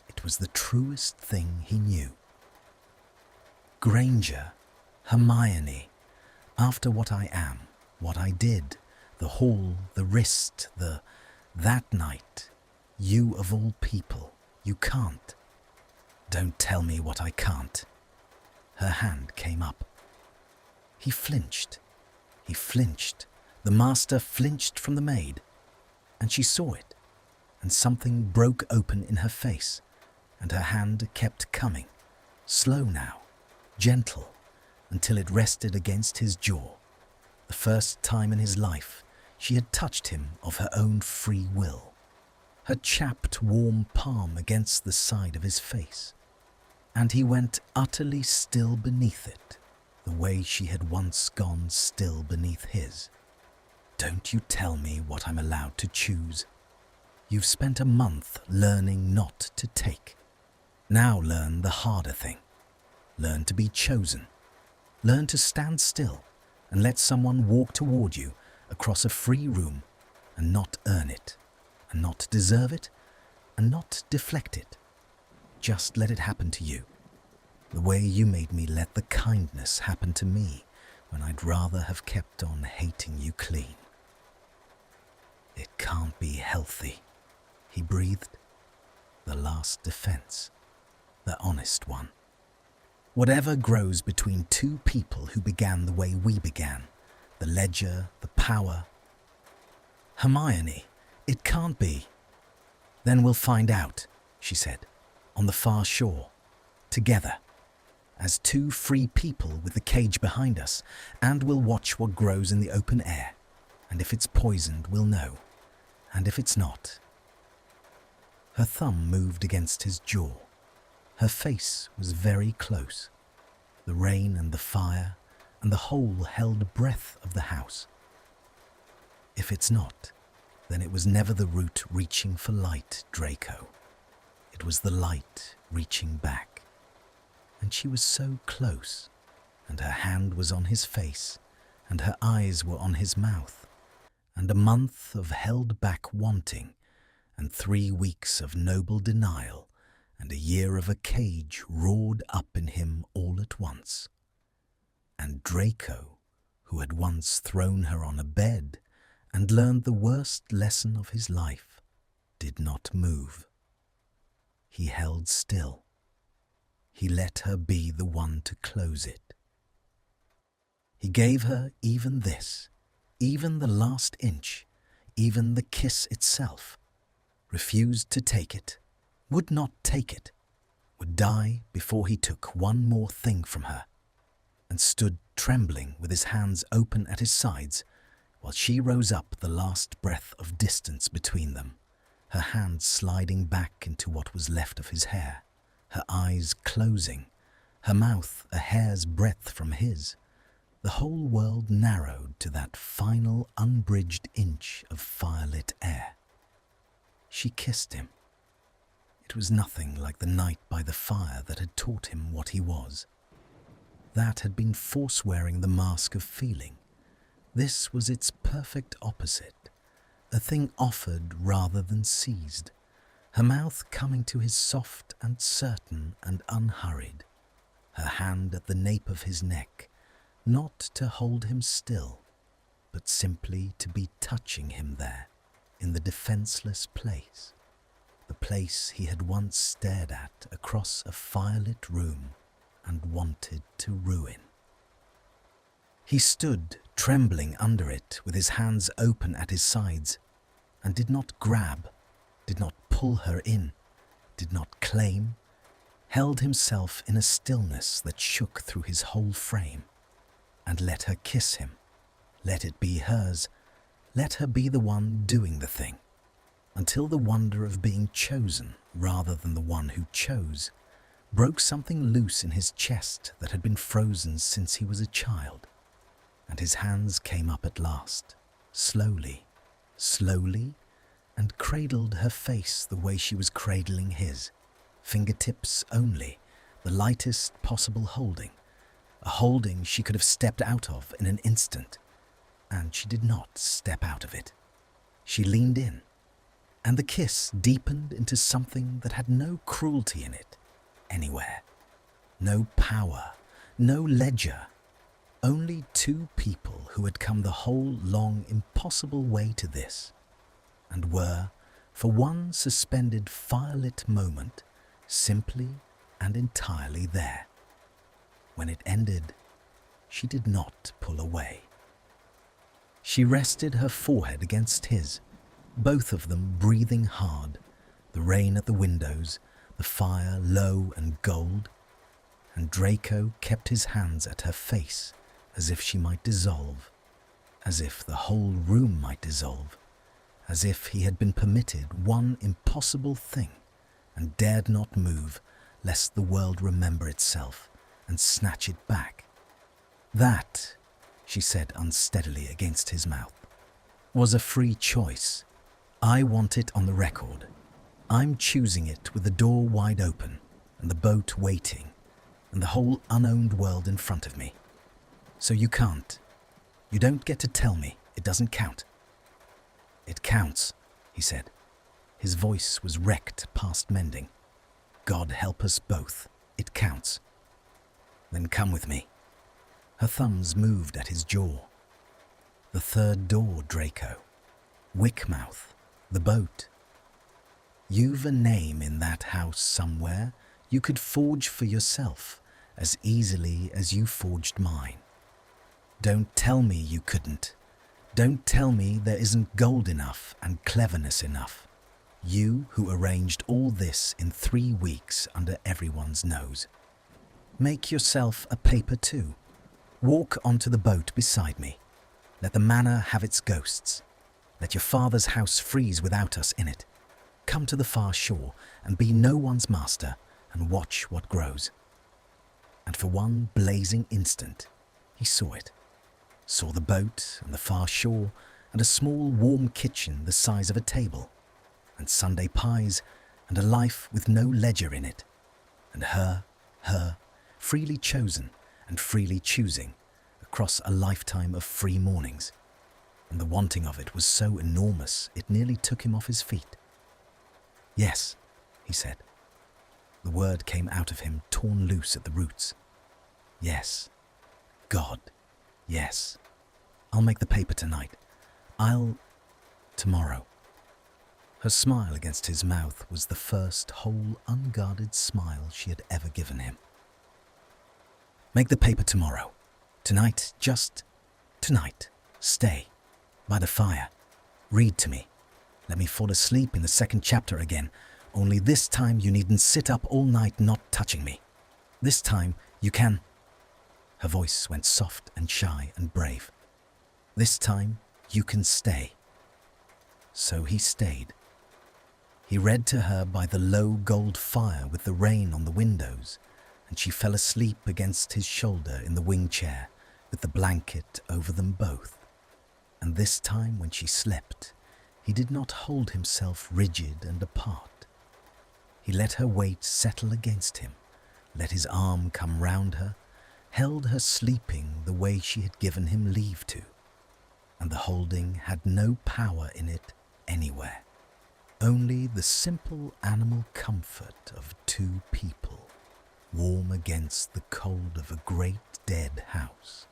It was the truest thing he knew. Granger, Hermione, after what I am, what I did, the haul, the wrist, that night, you of all people, you can't. Don't tell me what I can't. Her hand came up. He flinched. He flinched. The master flinched from the maid, and she saw it, and something broke open in her face, and her hand kept coming, slow now, gentle, until it rested against his jaw. The first time in his life she had touched him of her own free will, her chapped warm palm against the side of his face, and he went utterly still beneath it, the way she had once gone still beneath his. "Don't you tell me what I'm allowed to choose. You've spent a month learning not to take. Now learn the harder thing. Learn to be chosen. Learn to stand still and let someone walk toward you across a free room and not earn it, and not deserve it, and not deflect it. Just let it happen to you, the way you made me let the kindness happen to me when I'd rather have kept on hating you clean." "It can't be healthy," he breathed. The last defense, the honest one. Whatever grows between two people who began the way we began, the ledger, the power. Hermione, It can't be. Then we'll find out, she said, on the far shore, together, as two free people with the cage behind us, and we'll watch what grows in the open air, and if it's poisoned, we'll know, and if it's not. Her thumb moved against his jaw. Her face was very close. The rain and the fire and the whole held breath of the house. If it's not, then it was never the root reaching for light, Draco. It was the light reaching back. And she was so close, and her hand was on his face, and her eyes were on his mouth, and a month of held-back wanting, and 3 weeks of noble denial, and a year of a cage roared up in him all at once. And Draco, who had once thrown her on a bed and learned the worst lesson of his life, did not move. He held still. He let her be the one to close it. He gave her even this, even the last inch, even the kiss itself, refused to take it, would not take it, would die before he took one more thing from her, and stood trembling with his hands open at his sides while she rose up the last breath of distance between them, her hand sliding back into what was left of his hair, her eyes closing, her mouth a hair's breadth from his, the whole world narrowed to that final unbridged inch of firelit air. She kissed him. It was nothing like the night by the fire that had taught him what he was. That had been forswearing the mask of feeling. This was its perfect opposite, a thing offered rather than seized, her mouth coming to his soft and certain and unhurried, her hand at the nape of his neck, not to hold him still, but simply to be touching him there, in the defenseless place, the place he had once stared at across a firelit room and wanted to ruin. He stood trembling under it with his hands open at his sides, and did not grab, did not pull her in, did not claim, held himself in a stillness that shook through his whole frame, and let her kiss him, let it be hers, let her be the one doing the thing, until the wonder of being chosen rather than the one who chose broke something loose in his chest that had been frozen since he was a child, and his hands came up at last, slowly, slowly, and cradled her face the way she was cradling his, fingertips only, the lightest possible holding, a holding she could have stepped out of in an instant, and she did not step out of it. She leaned in, and the kiss deepened into something that had no cruelty in it, anywhere. No power, no ledger, only two people who had come the whole long, impossible way to this, and were, for one suspended firelit moment, simply and entirely there. When it ended, she did not pull away. She rested her forehead against his, both of them breathing hard, the rain at the windows, the fire low and gold, and Draco kept his hands at her face as if she might dissolve, as if the whole room might dissolve, as if he had been permitted one impossible thing and dared not move lest the world remember itself and snatch it back. That, she said unsteadily against his mouth, was a free choice. I want it on the record. I'm choosing it with the door wide open and the boat waiting and the whole unowned world in front of me. So you can't. You don't get to tell me it doesn't count. It counts, he said. His voice was wrecked past mending. God help us both. It counts. Then come with me. Her thumbs moved at his jaw. The third door, Draco. Wickmouth. The boat. You've a name in that house somewhere you could forge for yourself as easily as you forged mine. Don't tell me you couldn't. Don't tell me there isn't gold enough and cleverness enough. You who arranged all this in 3 weeks under everyone's nose. Make yourself a paper too. Walk onto the boat beside me. Let the manor have its ghosts. Let your father's house freeze without us in it. Come to the far shore and be no one's master and watch what grows. And for one blazing instant, he saw it. Saw the boat and the far shore and a small warm kitchen the size of a table, and Sunday pies and a life with no ledger in it, and her, freely chosen and freely choosing across a lifetime of free mornings. And the wanting of it was so enormous it nearly took him off his feet. Yes, he said. The word came out of him torn loose at the roots. Yes. God, yes. I'll make the paper tonight. Tomorrow. Her smile against his mouth was the first whole unguarded smile she had ever given him. Make the paper tomorrow. Tonight, just tonight. Stay. By the fire. Read to me. Let me fall asleep in the 2nd chapter again, only this time you needn't sit up all night not touching me. This time you can... Her voice went soft and shy and brave. This time you can stay. So he stayed. He read to her by the low gold fire with the rain on the windows, and she fell asleep against his shoulder in the wing chair with the blanket over them both. And this time when she slept, he did not hold himself rigid and apart. He let her weight settle against him, let his arm come round her, held her sleeping the way she had given him leave to, and the holding had no power in it anywhere, only the simple animal comfort of 2 people, warm against the cold of a great dead house.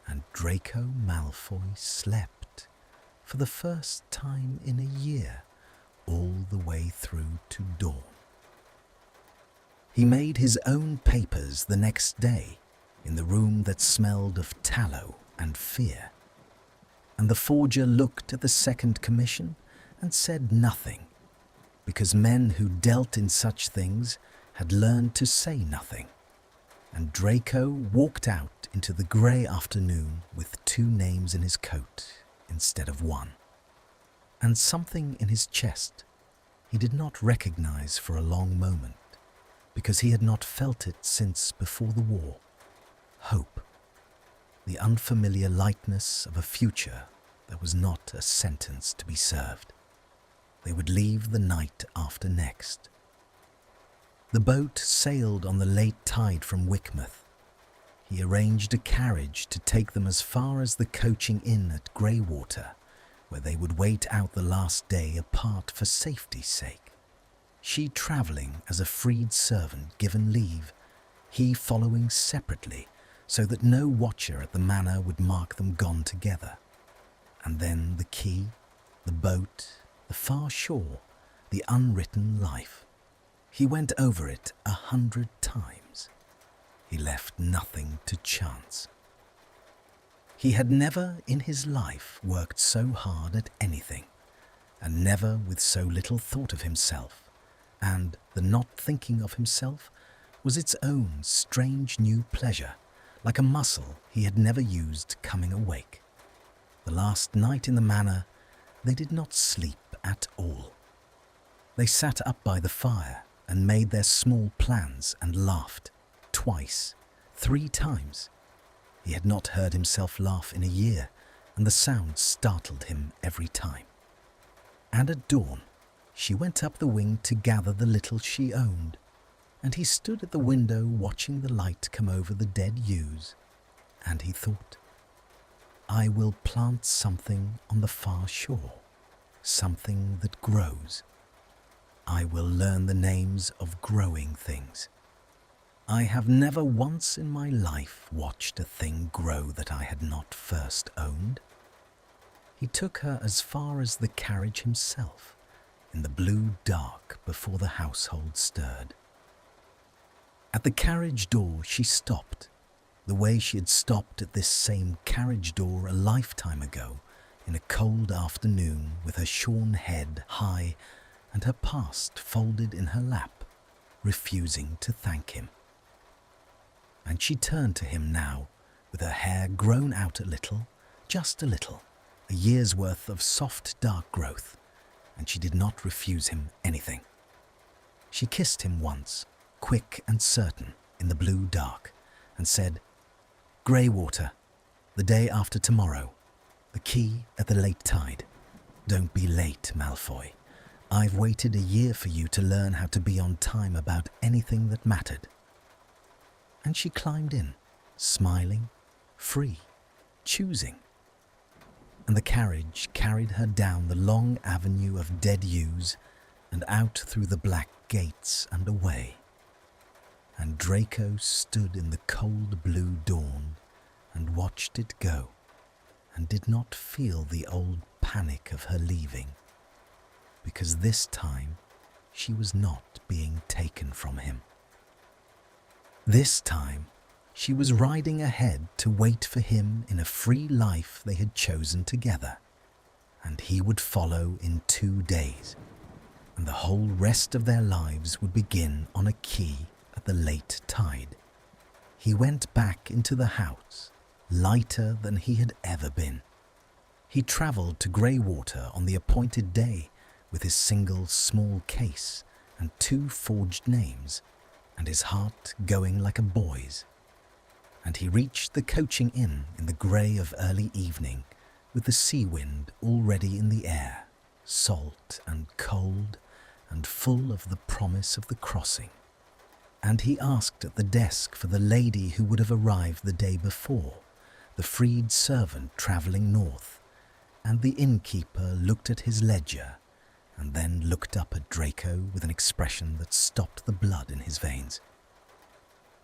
And Draco Malfoy slept, for the first time in a year, all the way through to dawn. He made his own papers the next day, in the room that smelled of tallow and fear. And the forger looked at the 2nd commission and said nothing, because men who dealt in such things had learned to say nothing. And Draco walked out into the grey afternoon with 2 names in his coat instead of 1, and something in his chest he did not recognize for a long moment, because he had not felt it since before the war. Hope, the unfamiliar lightness of a future that was not a sentence to be served. They would leave the night after next. The boat sailed on the late tide from Wickmouth. He arranged a carriage to take them as far as the coaching inn at Greywater, where they would wait out the last day apart for safety's sake. She travelling as a freed servant given leave, he following separately so that no watcher at the manor would mark them gone together. And then the key, the boat, the far shore, the unwritten life. He went over it 100 times. He left nothing to chance. He had never in his life worked so hard at anything, and never with so little thought of himself, and the not thinking of himself was its own strange new pleasure, like a muscle he had never used coming awake. The last night in the manor, they did not sleep at all. They sat up by the fire and made their small plans and laughed, twice, 3 times. He had not heard himself laugh in a year, and the sound startled him every time. And at dawn, she went up the wing to gather the little she owned, and he stood at the window watching the light come over the dead yews, and he thought, I will plant something on the far shore, something that grows. I will learn the names of growing things. I have never once in my life watched a thing grow that I had not first owned. He took her as far as the carriage himself, in the blue dark before the household stirred. At the carriage door she stopped, the way she had stopped at this same carriage door a lifetime ago in a cold afternoon with her shorn head high and her past folded in her lap, refusing to thank him. And she turned to him now, with her hair grown out a little, just a little, a year's worth of soft dark growth, and she did not refuse him anything. She kissed him once, quick and certain, in the blue dark, and said, "Greywater, the day after tomorrow, the key at the late tide. Don't be late, Malfoy. I've waited a year for you to learn how to be on time about anything that mattered." And she climbed in, smiling, free, choosing. And the carriage carried her down the long avenue of dead yews and out through the black gates and away. And Draco stood in the cold blue dawn and watched it go, and did not feel the old panic of her leaving, because this time she was not being taken from him. This time she was riding ahead to wait for him in a free life they had chosen together, and he would follow in 2 days, and the whole rest of their lives would begin on a quay at the late tide. He went back into the house, lighter than he had ever been. He travelled to Greywater on the appointed day with his single small case and 2 forged names, and his heart going like a boy's. And he reached the coaching inn in the grey of early evening, with the sea wind already in the air, salt and cold and full of the promise of the crossing. And he asked at the desk for the lady who would have arrived the day before, the freed servant travelling north, and the innkeeper looked at his ledger and then looked up at Draco with an expression that stopped the blood in his veins.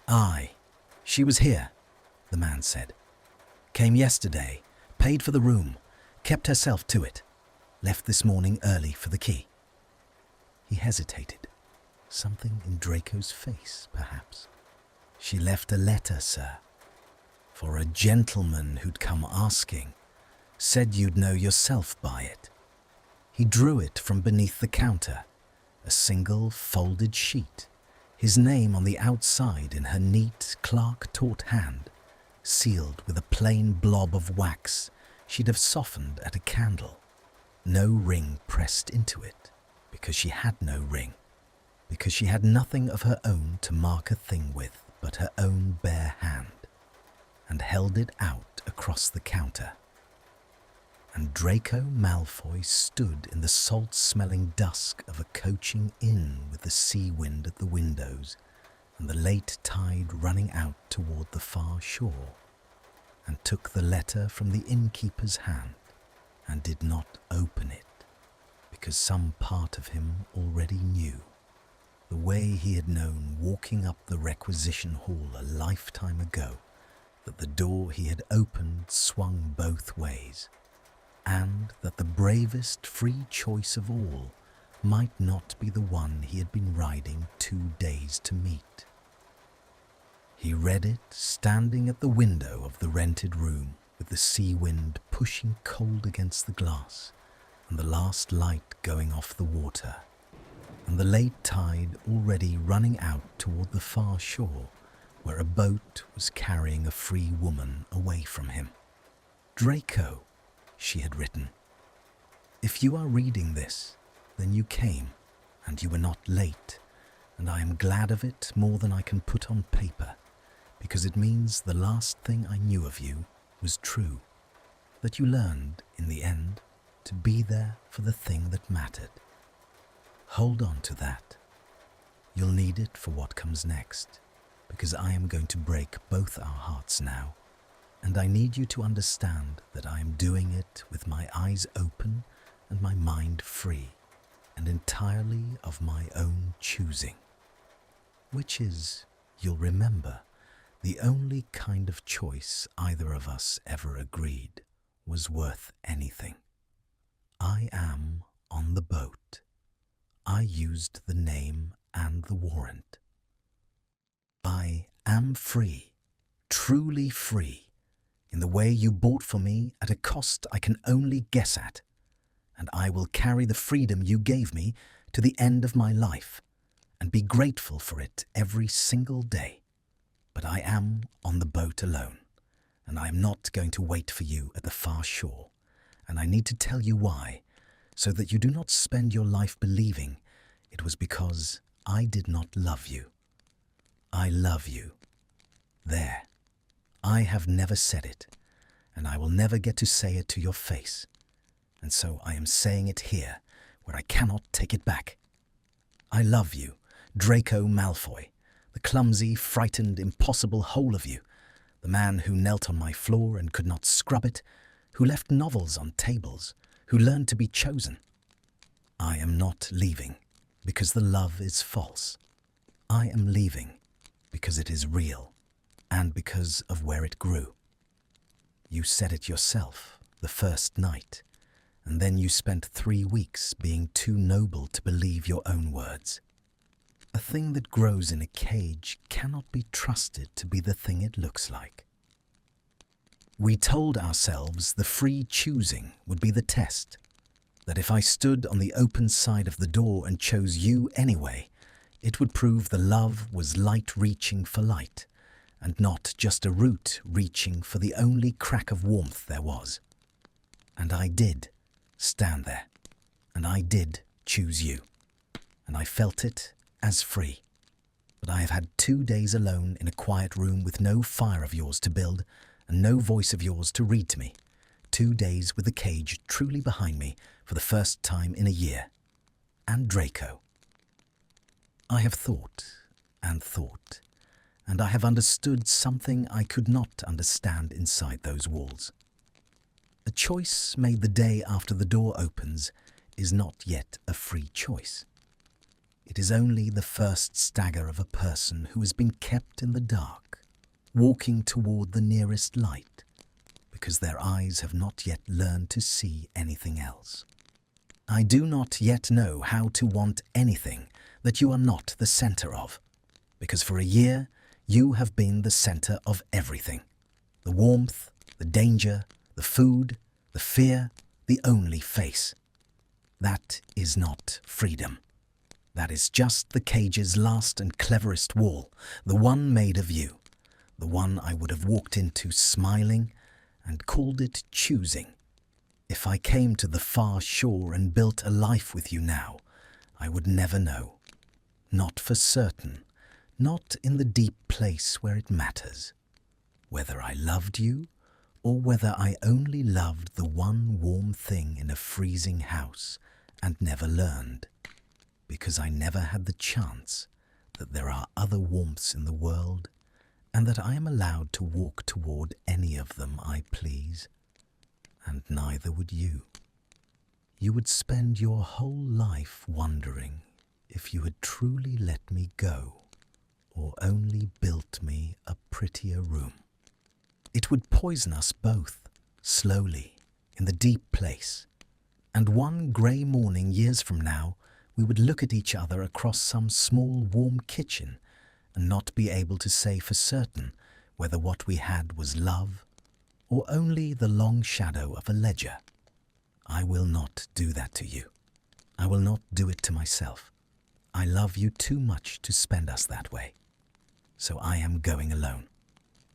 "Aye, she was here," the man said. "Came yesterday, paid for the room, kept herself to it, left this morning early for the key." He hesitated. Something in Draco's face, perhaps. "She left a letter, sir, for a gentleman who'd come asking. Said you'd know yourself by it." He drew it from beneath the counter, a single folded sheet, his name on the outside in her neat, clerk-taught hand, sealed with a plain blob of wax she'd have softened at a candle. No ring pressed into it, because she had no ring, because she had nothing of her own to mark a thing with but her own bare hand, and held it out across the counter. And Draco Malfoy stood in the salt-smelling dusk of a coaching inn with the sea wind at the windows and the late tide running out toward the far shore, and took the letter from the innkeeper's hand and did not open it, because some part of him already knew, the way he had known walking up the requisition hall a lifetime ago, that the door he had opened swung both ways, and that the bravest free choice of all might not be the one he had been riding 2 days to meet. He read it standing at the window of the rented room, with the sea wind pushing cold against the glass and the last light going off the water, and the late tide already running out toward the far shore, where a boat was carrying a free woman away from him. "Draco," she had written, "if you are reading this, then you came, and you were not late, and I am glad of it more than I can put on paper, because it means the last thing I knew of you was true, that you learned, in the end, to be there for the thing that mattered. Hold on to that. You'll need it for what comes next, because I am going to break both our hearts now, and I need you to understand that I am doing it with my eyes open and my mind free, and entirely of my own choosing, which is, you'll remember, the only kind of choice either of us ever agreed was worth anything. I am on the boat. I used the name and the warrant. I am free, truly free, in the way you bought for me at a cost I can only guess at, and I will carry the freedom you gave me to the end of my life and be grateful for it every single day. But I am on the boat alone, and I am not going to wait for you at the far shore, and I need to tell you why, so that you do not spend your life believing it was because I did not love you. I love you. There. I have never said it, and I will never get to say it to your face, and so I am saying it here, where I cannot take it back. I love you, Draco Malfoy, the clumsy, frightened, impossible whole of you, the man who knelt on my floor and could not scrub it, who left novels on tables, who learned to be chosen. I am not leaving because the love is false. I am leaving because it is real and because of where it grew. You said it yourself the first night, and then you spent 3 weeks being too noble to believe your own words. A thing that grows in a cage cannot be trusted to be the thing it looks like. We told ourselves the free choosing would be the test, that if I stood on the open side of the door and chose you anyway, it would prove the love was light reaching for light, and not just a root reaching for the only crack of warmth there was. And I did stand there, and I did choose you, and I felt it as free. But I have had 2 days alone in a quiet room with no fire of yours to build and no voice of yours to read to me. 2 days with the cage truly behind me for the first time in a year. And Draco. I have thought, and I have understood something I could not understand inside those walls. A choice made the day after the door opens is not yet a free choice. It is only the first stagger of a person who has been kept in the dark, walking toward the nearest light, because their eyes have not yet learned to see anything else. I do not yet know how to want anything that you are not the center of, because for a year you have been the center of everything. The warmth, the danger, the food, the fear, the only face. That is not freedom. That is just the cage's last and cleverest wall, the one made of you, the one I would have walked into smiling and called it choosing. If I came to the far shore and built a life with you now, I would never know. Not for certain, not in the deep place where it matters, whether I loved you or whether I only loved the one warm thing in a freezing house and never learned, because I never had the chance that there are other warmths in the world and that I am allowed to walk toward any of them I please, and neither would you. You would spend your whole life wondering if you had truly let me go or only built me a prettier room. It would poison us both, slowly, in the deep place, and one grey morning years from now we would look at each other across some small warm kitchen and not be able to say for certain whether what we had was love or only the long shadow of a ledger. I will not do that to you. I will not do it to myself. I love you too much to spend us that way. So I am going alone.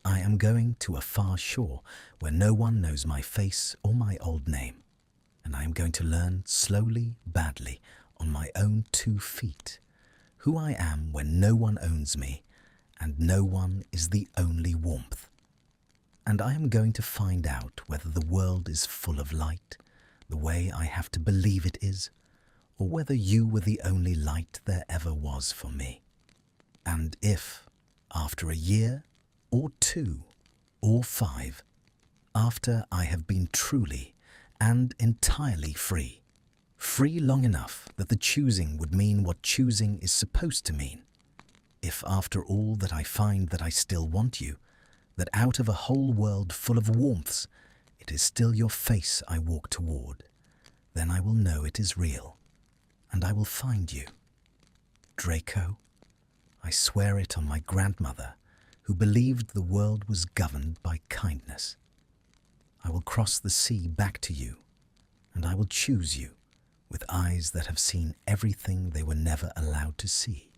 I am going to a far shore where no one knows my face or my old name, and I am going to learn slowly, badly, on my own 2 feet, who I am when no one owns me and no one is the only warmth. And I am going to find out whether the world is full of light, the way I have to believe it is, or whether you were the only light there ever was for me. And if, after a year, or 2, or 5, after I have been truly and entirely free, free long enough that the choosing would mean what choosing is supposed to mean, if after all that I find that I still want you, that out of a whole world full of warmths, it is still your face I walk toward, then I will know it is real, and I will find you. Draco, I swear it on my grandmother, who believed the world was governed by kindness. I will cross the sea back to you, and I will choose you with eyes that have seen everything they were never allowed to see.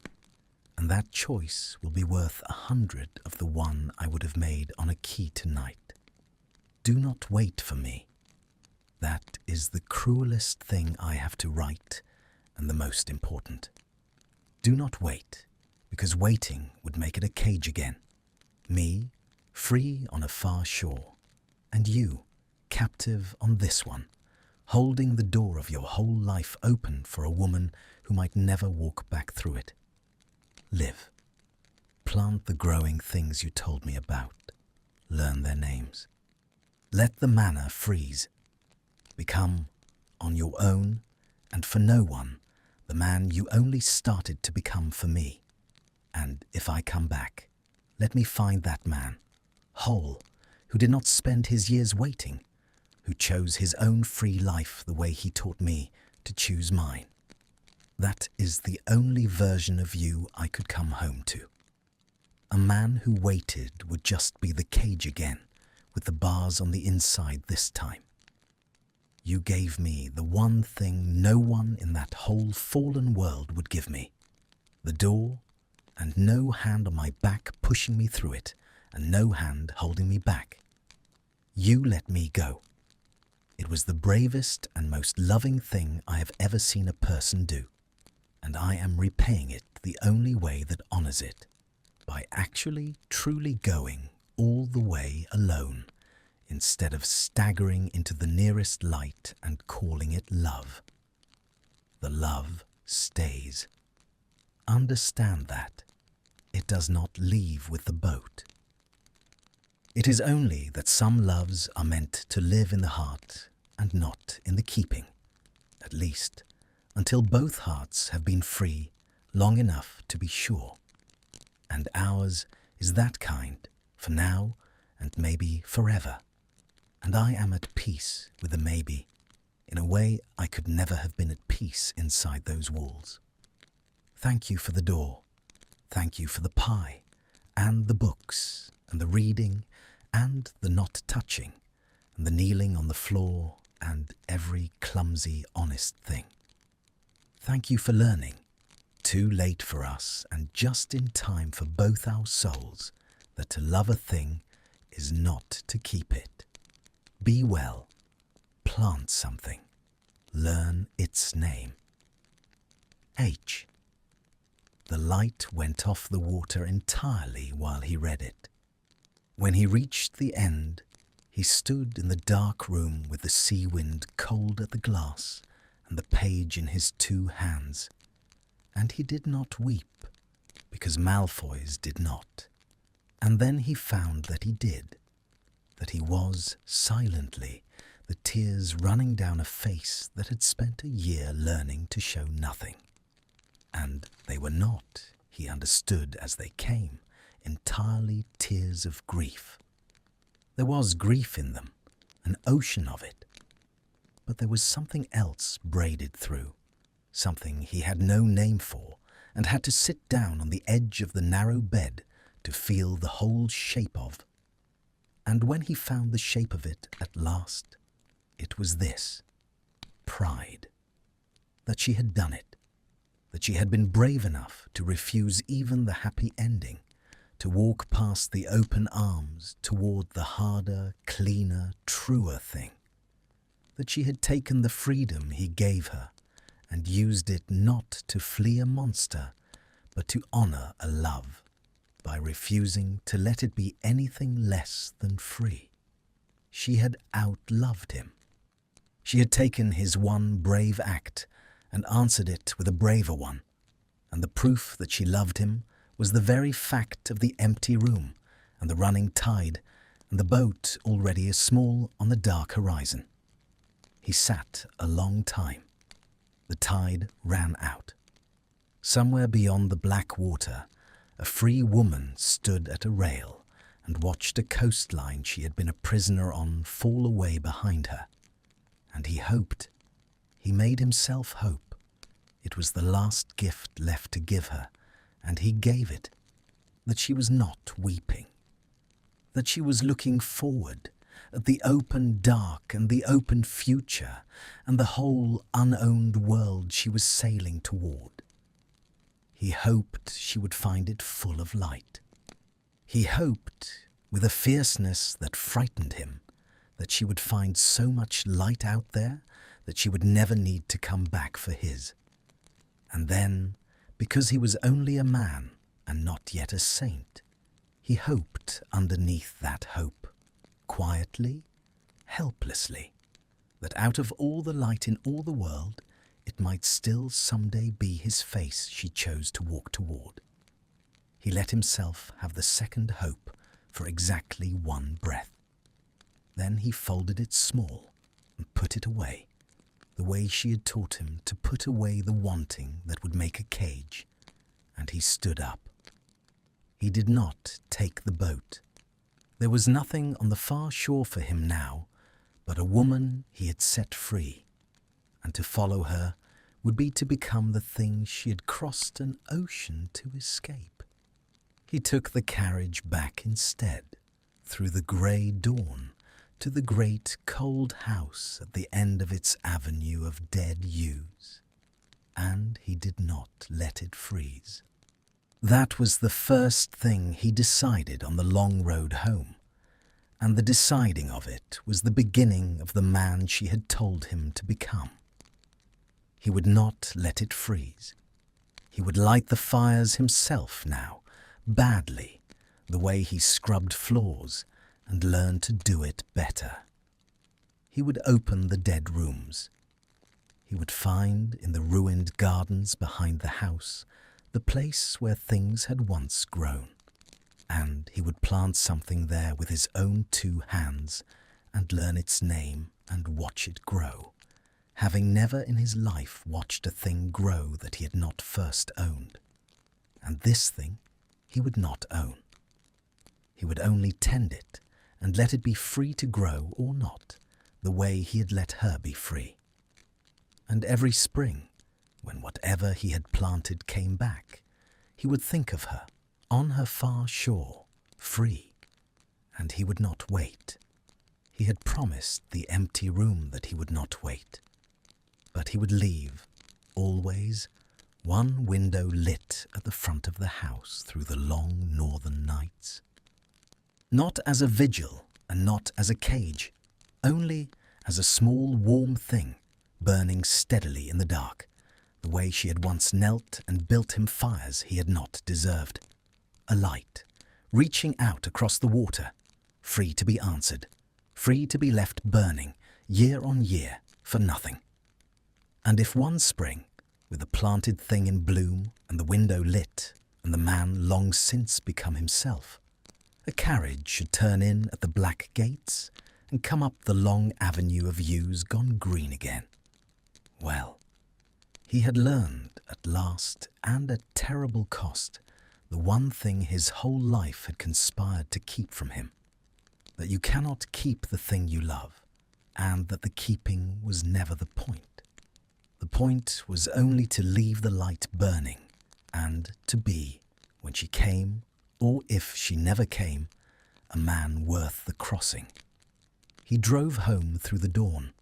And that choice will be worth 100 of the one I would have made on a key tonight. Do not wait for me. That is the cruelest thing I have to write, and the most important. Do not wait, because waiting would make it a cage again. Me, free on a far shore, and you, captive on this one, holding the door of your whole life open for a woman who might never walk back through it. Live. Plant the growing things you told me about. Learn their names. Let the manor freeze. Become, on your own and for no one, the man you only started to become for me. And if I come back, let me find that man, whole, who did not spend his years waiting, who chose his own free life the way he taught me to choose mine. That is the only version of you I could come home to. A man who waited would just be the cage again, with the bars on the inside this time. You gave me the one thing no one in that whole fallen world would give me. The door, and no hand on my back pushing me through it, and no hand holding me back. You let me go. It was the bravest and most loving thing I have ever seen a person do, and I am repaying it the only way that honors it, by actually truly going all the way alone, instead of staggering into the nearest light and calling it love. The love stays. Understand that. It does not leave with the boat. It is only that some loves are meant to live in the heart and not in the keeping, at least until both hearts have been free long enough to be sure. And ours is that kind, for now and maybe forever. And I am at peace with the maybe, in a way I could never have been at peace inside those walls. Thank you for the door. Thank you for the pie, and the books, and the reading, and the not touching, and the kneeling on the floor, and every clumsy, honest thing. Thank you for learning, too late for us, and just in time for both our souls, that to love a thing is not to keep it. Be well, plant something, learn its name. H. The light went off the water entirely while he read it. When he reached the end, he stood in the dark room with the sea wind cold at the glass and the page in his 2 hands. And he did not weep, because Malfoys did not. And then he found that he did, that he was, silently, the tears running down a face that had spent a year learning to show nothing. And they were not, he understood as they came, entirely tears of grief. There was grief in them, an ocean of it. But there was something else braided through, something he had no name for, and had to sit down on the edge of the narrow bed to feel the whole shape of. And when he found the shape of it at last, it was this: pride. That she had done it, that she had been brave enough to refuse even the happy ending, to walk past the open arms toward the harder, cleaner, truer thing, that she had taken the freedom he gave her and used it not to flee a monster, but to honor a love, by refusing to let it be anything less than free. She had outloved him. She had taken his one brave act and answered it with a braver one, and the proof that she loved him was the very fact of the empty room and the running tide and the boat already small on the dark horizon. He sat a long time. The tide ran out. Somewhere beyond the black water, a free woman stood at a rail and watched a coastline she had been a prisoner on fall away behind her. And he hoped. He made himself hope. It was the last gift left to give her, and he gave it. That she was not weeping. That she was looking forward, at the open dark and the open future and the whole unowned world she was sailing toward. He hoped she would find it full of light. He hoped, with a fierceness that frightened him, that she would find so much light out there that she would never need to come back for his. And then, because he was only a man and not yet a saint, he hoped underneath that hope, quietly, helplessly, that out of all the light in all the world, it might still someday be his face she chose to walk toward. He let himself have the second hope for exactly one breath. Then he folded it small and put it away, the way she had taught him to put away the wanting that would make a cage, and he stood up. He did not take the boat. There was nothing on the far shore for him now but a woman he had set free, and to follow her would be to become the thing she had crossed an ocean to escape. He took the carriage back instead, through the grey dawn, to the great cold house at the end of its avenue of dead yews, and he did not let it freeze. That was the first thing he decided on the long road home, and the deciding of it was the beginning of the man she had told him to become. He would not let it freeze. He would light the fires himself now, badly, the way he scrubbed floors, and learn to do it better. He would open the dead rooms. He would find in the ruined gardens behind the house the place where things had once grown, and he would plant something there with his own 2 hands and learn its name and watch it grow, having never in his life watched a thing grow that he had not first owned. And this thing he would not own. He would only tend it and let it be free to grow or not, the way he had let her be free. And every spring, when whatever he had planted came back, he would think of her, on her far shore, free, and he would not wait. He had promised the empty room that he would not wait, but he would leave, always, one window lit at the front of the house through the long northern nights. Not as a vigil and not as a cage, only as a small warm thing burning steadily in the dark, the way she had once knelt and built him fires he had not deserved. A light, reaching out across the water, free to be answered, free to be left burning, year on year, for nothing. And if one spring, with the planted thing in bloom and the window lit and the man long since become himself, a carriage should turn in at the black gates and come up the long avenue of yews gone green again. Well, he had learned at last, and at terrible cost, the one thing his whole life had conspired to keep from him, that you cannot keep the thing you love, and that the keeping was never the point. The point was only to leave the light burning, and to be, when she came, or if she never came, a man worth the crossing. He drove home through the dawn.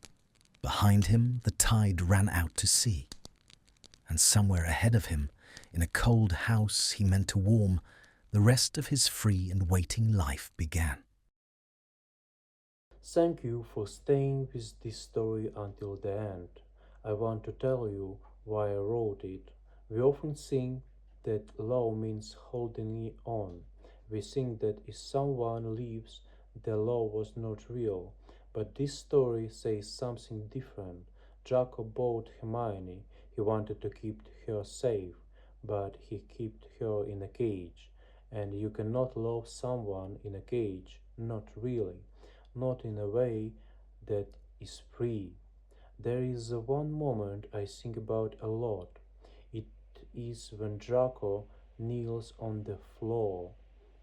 Behind him the tide ran out to sea, and somewhere ahead of him, in a cold house he meant to warm, the rest of his free and waiting life began. Thank you for staying with this story until the end. I want to tell you why I wrote it. We often think that love means holding on. We think that if someone leaves, the love was not real. But this story says something different. Draco bought Hermione. He wanted to keep her safe, but he kept her in a cage. And you cannot love someone in a cage, not really, not in a way that is free. There is one moment I think about a lot. It is when Draco kneels on the floor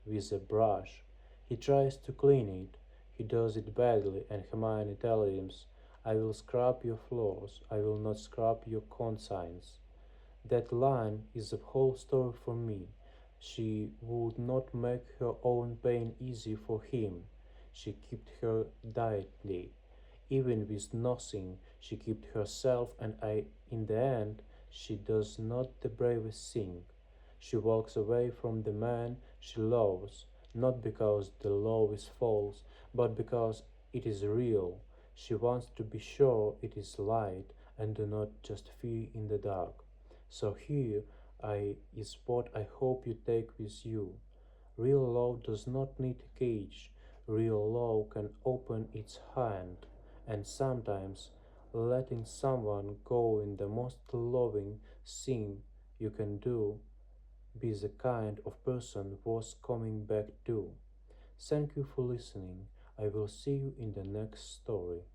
with a brush. He tries to clean it. He does it badly, and Hermione tells him, I will scrub your floors, I will not scrub your conscience. That line is the whole story for me. She would not make her own pain easy for him. she kept her dignity. Even with nothing, she kept herself, and in the end, she does not the bravest thing. She walks away from the man she loves, not because the love is false, but because it is real. She wants to be sure it is light and do not just fear in the dark. So here is what I hope you take with you. Real love does not need a cage. Real love can open its hand, and sometimes letting someone go in the most loving thing you can do, be the kind of person worth coming back to. Thank you for listening. I will see you in the next story.